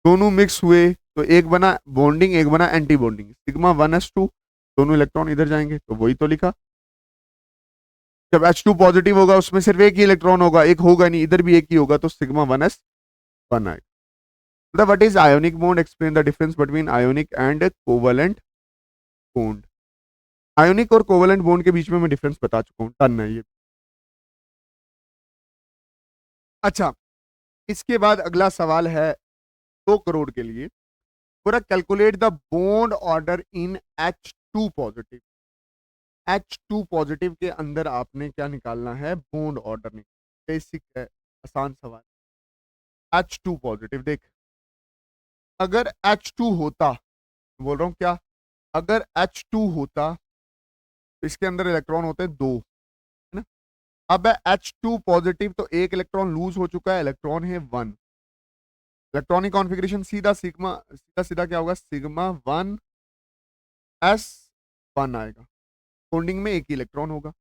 दोनों मिक्स हुए तो एक बना बॉन्डिंग, एक बना एंटी बॉन्डिंग, सिग्मा 1s2, दोनों इलेक्ट्रॉन इधर जाएंगे, तो वही तो लिखा। जब H2 पॉजिटिव होगा उसमें सिर्फ एक ही इलेक्ट्रॉन होगा, एक होगा नहीं, इधर भी एक ही होगा, तो सिग्मा 1s1 आएगा। मतलब what is ionic bond, explain the difference between ionic and covalent bond. Ionic और कोवलेंट बॉन्ड के बीच में मैं डिफरेंस बता चुका हूँ, टन है ये। अच्छा, इसके बाद अगला सवाल है 2 करोड़ के लिए, पूरा calculate the bond order in H2 positive. H2 positive के अंदर आपने क्या निकालना है, बॉन्ड ऑर्डर निकालना। बेसिक है, आसान सवाल। H2 पॉजिटिव, देख अगर H2 होता, बोल रहा हूं क्या, अगर H2 होता तो इसके अंदर इलेक्ट्रॉन होते हैं 2, है ना। अब है H2 पॉजिटिव, तो एक इलेक्ट्रॉन लूज हो चुका है, इलेक्ट्रॉन है 1। इलेक्ट्रॉनिक कॉन्फ़िगरेशन सीधा सिग्मा, सीधा सीधा क्या होगा, सिग्मा 1s1 आएगा। बॉन्डिंग में एक ही इलेक्ट्रॉन होगा।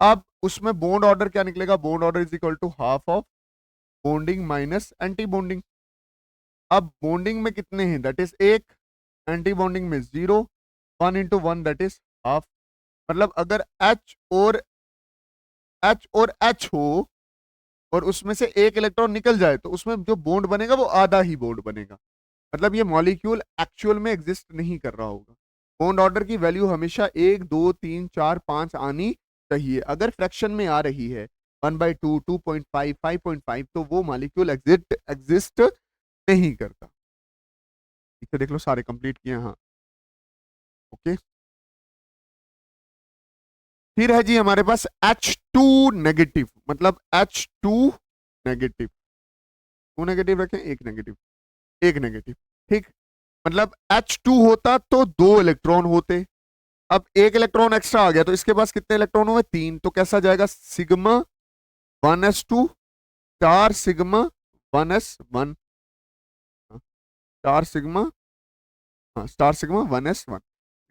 अब उसमें बॉन्ड ऑर्डर क्या निकलेगा, bond order is equal to half of bonding minus anti bonding. अब बॉन्डिंग में कितने हैं, दैट इज एक, एंटी बॉन्डिंग में 0, 1 इंटू 1 दैट इज हाफ। मतलब अगर H और H हो और उसमें से एक इलेक्ट्रॉन निकल जाए, तो उसमें जो बॉन्ड बनेगा वो आधा ही बॉन्ड बनेगा। मतलब ये मॉलिक्यूल एक्चुअल में एग्जिस्ट नहीं कर रहा होगा। बॉन्ड ऑर्डर की वैल्यू हमेशा 1, 2, 3, 4, 5 आनी चाहिए। अगर फ्रैक्शन में आ रही है 1/2, 2.5, 5.5, तो वो मॉलिक्यूल एग्जिस्ट नहीं करता। ठीक है, देख लो सारे कंप्लीट किए। हाँ, ओके। फिर है जी हमारे पास H2 नेगेटिव, मतलब H2 नेगेटिव, 2 नेगेटिव रखें, एक नेगेटिव, एक नेगेटिव। ठीक, मतलब H2 होता तो 2 इलेक्ट्रॉन होते। अब एक इलेक्ट्रॉन एक्स्ट्रा आ गया, तो इसके पास कितने इलेक्ट्रॉन हुए, 3। तो कैसा जाएगा, sigma 1s2 4 sigma 1s1, 4 sigma, हाँ star sigma 1s1,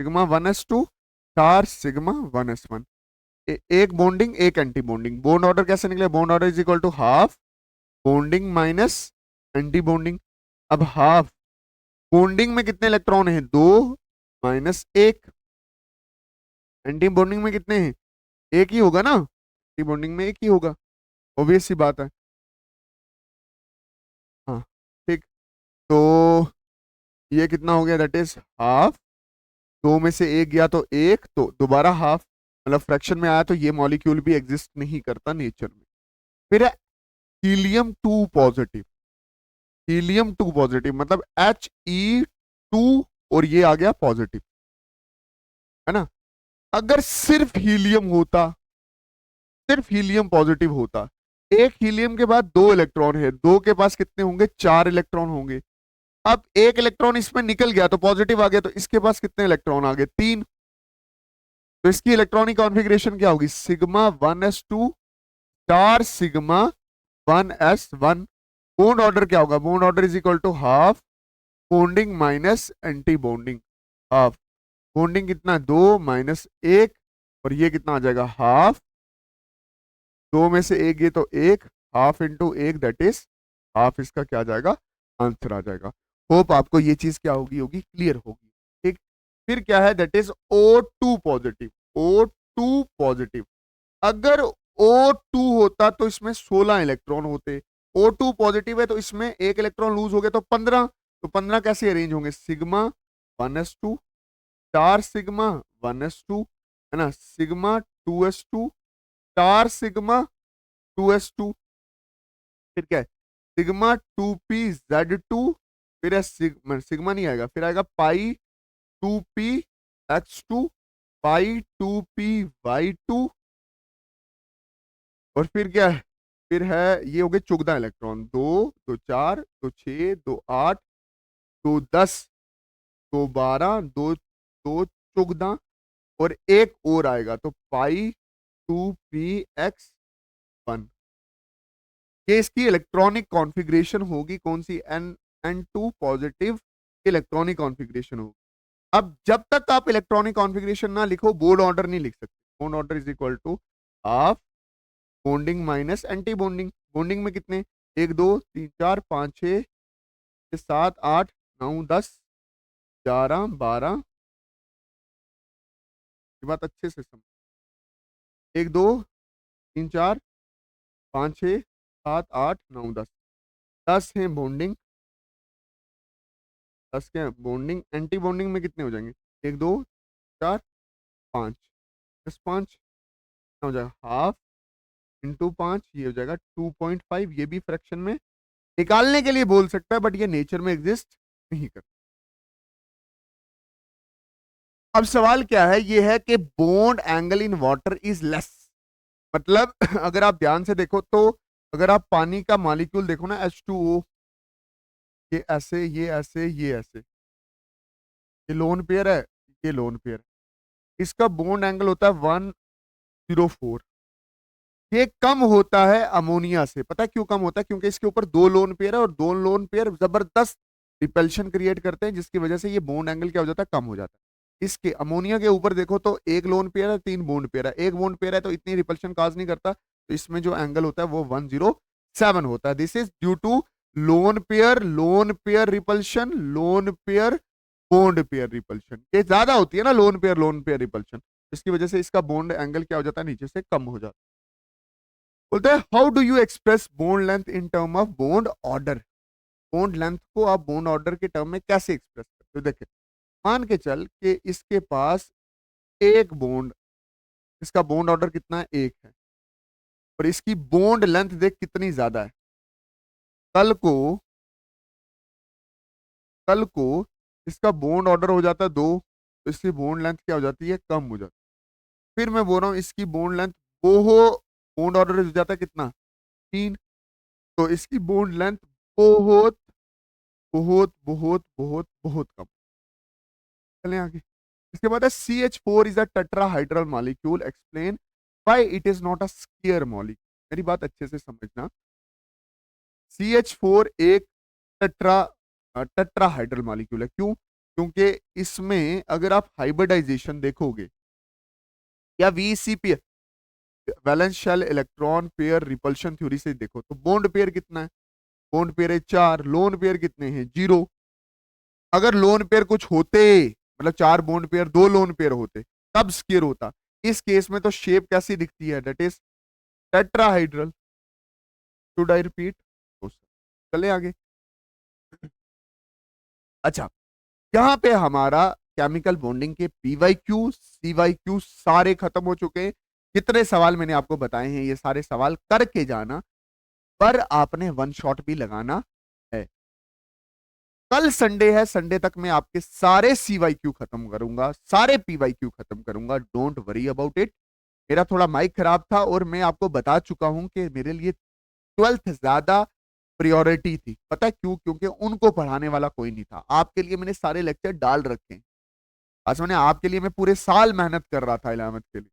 sigma 1s2 4 sigma 1s1। एक बॉन्डिंग, एक एंटी बॉन्डिंग। बॉन्ड ऑर्डर कैसे निकले, bond order is equal to half bonding minus anti bonding. अब हाफ बॉन्डिंग में कितने इलेक्ट्रॉन हैं, 2 माइनस 1, एंटी बॉन्डिंग में कितने हैं, एक ही होगा ना, एंटी बॉन्डिंग में एक ही होगा, ऑब्वियस सी बात है। हाँ, ठीक। तो ये कितना हो गया, दैट इज हाफ, 2 में से एक गया तो एक, तो दोबारा हाफ, मतलब फ्रैक्शन में आया, तो ये मॉलिक्यूल भी एग्जिस्ट नहीं करता नेचर में। फिर है हीलियम 2 पॉजिटिव, हीलियम 2 पॉजिटिव मतलब He2 और ये आ गया पॉजिटिव, है ना। अगर सिर्फ हीलियम होता, सिर्फ हीलियम पॉजिटिव होता, एक हीलियम के बाद 2 इलेक्ट्रॉन है, 2 के पास कितने होंगे, 4 इलेक्ट्रॉन होंगे। अब एक इलेक्ट्रॉन इसमें निकल गया तो पॉजिटिव आ गया, तो इसके पास कितने इलेक्ट्रॉन आ गए, 3। तो इसकी इलेक्ट्रॉनिक कॉन्फ़िगरेशन क्या होगी, sigma 1s2 4 sigma 1s1। Bond order क्या होगा, bond order is equal to half bonding minus anti bonding. Half bonding कितना, 2 माइनस 1, और ये कितना आ जाएगा, हाफ, 2 में से एक ये तो एक, हाफ इंटू एक दैट इज हाफ। इसका क्या आ जाएगा, आंसर आ जाएगा। होप आपको ये चीज क्या होगी, होगी क्लियर होगी। ठीक, फिर क्या है, that is O2 positive, O2 positive. अगर O2 होता तो इसमें 16 इलेक्ट्रॉन होते। O2 पॉजिटिव है तो इसमें एक इलेक्ट्रॉन लूज हो गया तो 15। तो 15 कैसे अरेंज होंगे, सिग्मा 1s2 4 सिग्मा 1s2, है ना, सिग्मा 2s2 4 सिग्मा 2s2। फिर क्या है, सिग्मा 2p z2, फिर है सिग्मा, सिग्मा नहीं आएगा, फिर आएगा पाई 2p(x2), पाई 2p(y2), और फिर क्या है, फिर है ये हो गए 14 इलेक्ट्रॉन, 2 2 4 2 6 2 8 2 10 2 12 2 2 14, और एक और आएगा तो पाई 2p(x1). ये इसकी इलेक्ट्रॉनिक कॉन्फ़िगरेशन होगी, कौन सी, N2 पॉजिटिव इलेक्ट्रॉनिक कॉन्फ़िगरेशन होगी। अब जब तक आप इलेक्ट्रॉनिक कॉन्फ़िगरेशन ना लिखो, बोर्ड ऑर्डर नहीं लिख सकते। Board order is equal to half bonding minus anti bonding. Bonding में कितने, 1 2 3 4 5 6 7 8 9 10 11 12, ये बात अच्छे से समझ। 1 2 3 4 5 6 7 8 9 10, 10 हैं बॉन्डिंग, 10 क्या है बॉन्डिंग, एंटी बॉन्डिंग में कितने हो जाएंगे? 1 2 4 5, 10 5 कितना हो जाएगा? हाफ इंटू 5, ये हो जाएगा 2.5। ये भी फ्रैक्शन में निकालने के लिए बोल सकता है, बट ये नेचर में एग्जिस्ट नहीं करता। अब सवाल क्या है? ये है कि bond angle in water is less. मतलब अगर आप ध्यान से देखो तो अगर आप पानी का मॉलिक्यूल देखो ना, H2O, ये ऐसे, ये ऐसे, ये ऐसे, ये लोन पेयर है, ये लोन पेयर है, इसका बॉन्ड एंगल होता है 104। ये कम होता है अमोनिया से। पता है क्यों कम होता है? क्योंकि इसके ऊपर 2 लोन पेयर है और 2 लोन पेयर जबरदस्त रिपल्शन क्रिएट करते हैं, जिसकी वजह से ये बॉन्ड एंगल क्या हो जाता है? कम हो जाता है। इसके अमोनिया के ऊपर देखो तो 1 लोन पेयर है, 3 बॉन्ड पेयर है। 1 बॉन्ड पेयर है तो इतनी रिपल्शन काज नहीं करता, तो इसमें जो एंगल होता है वो 107 होता है। This is due to lone pair repulsion, lone pair bond pair repulsion. ये ज्यादा होती है ना लोन पेयर रिपल्शन, इसकी वजह से इसका बॉन्ड एंगल क्या हो जाता है? नीचे से कम हो जाता है। बोलते हैं how do you express bond length in term of bond order. Bond length को आप बॉन्ड ऑर्डर के टर्म में कैसे एक्सप्रेस करते हो? देखिए, मान के चल कि इसके पास एक बॉन्ड, इसका बॉन्ड ऑर्डर कितना है? 1 है, और इसकी बॉन्ड लेंथ देख कितनी ज्यादा है। कल को कल को इसका बॉन्ड ऑर्डर हो जाता है 2, तो इसकी बॉन्ड लेंथ क्या हो जाती है? कम हो जाती है। फिर मैं बोल रहा हूँ इसकी बॉन्ड लेंथ, वो बॉन्ड ऑर्डर हो जाता है कितना? 3, तो इसकी बॉन्ड लेंथ बहुत बहुत बहुत बहुत बहुत कम। चलें आगे। इसके बाद है CH4 is a tetrahedral molecule, explain why it is not a square molecule. मेरी बात अच्छे से समझना। CH4 एक टेट्राहाइड्रल मॉलिक्यूल है। क्यों? क्योंकि इसमें अगर आप हाइब्रिडाइजेशन देखोगे या VCP, valence shell electron pair repulsion theory से देखो तो बॉन्ड पेयर कितना है? बॉन्ड पेयर है 4, लोन पेयर कितने हैं? 0। अगर लोन पेयर कुछ होते, मतलब 4 बॉन्ड पेयर 2 लोन पेयर होते, तब स्क्वायर होता। इस केस में तो शेप कैसी दिखती है? That is tetrahedral. Should I repeat? चले आगे। अच्छा, यहाँ पे हमारा केमिकल बॉन्डिंग के PYQ CYQ सारे खत्म हो चुके हैं। कितने सवाल मैंने आपको बताए हैं, ये सारे सवाल करके जाना, पर आपने वन शॉट भी लगाना है। कल संडे है, संडे तक मैं आपके सारे CYQ खत्म करूंगा, सारे PYQ खत्म करूंगा। Don't worry about it. मेरा थोड़ा माइक खराब था और मैं आपको बता चुका हूं कि मेरे लिए 12th ज्यादा प्रायोरिटी थी। पता है क्यों? क्योंकि उनको पढ़ाने वाला कोई नहीं था। आपके लिए मैंने सारे लेक्चर डाल रखे हैं। आज मैंने आपके लिए, मैं पूरे साल मेहनत कर रहा था 11th के लिए,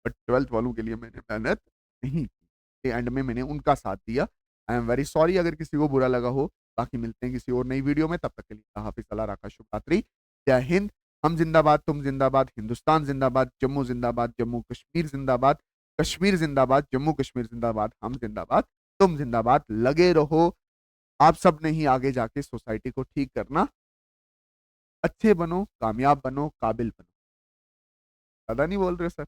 बट 12th वालों के लिए मैंने मेहनत नहीं की। एंड में मैंने उनका साथ दिया। आई एम वेरी सॉरी अगर किसी को बुरा लगा हो। बाकी मिलते हैं किसी और नई वीडियो में, तब तक के लिए हाफिज, अल्लाह रखा, शुभ रात्रि, जय हिंद। हम जिंदाबाद, तुम जिंदाबाद, हिंदुस्तान जिंदाबाद, जम्मू जिंदाबाद, जम्मू कश्मीर जिंदाबाद, कश्मीर जिंदाबाद, जम्मू कश्मीर जिंदाबाद, हम जिंदाबाद, तुम जिंदाबाद। लगे रहो। आप सब ने ही आगे जाके सोसाइटी को ठीक करना। अच्छे बनो, कामयाब बनो, काबिल बनो। ज्यादा नहीं बोल रहे सर?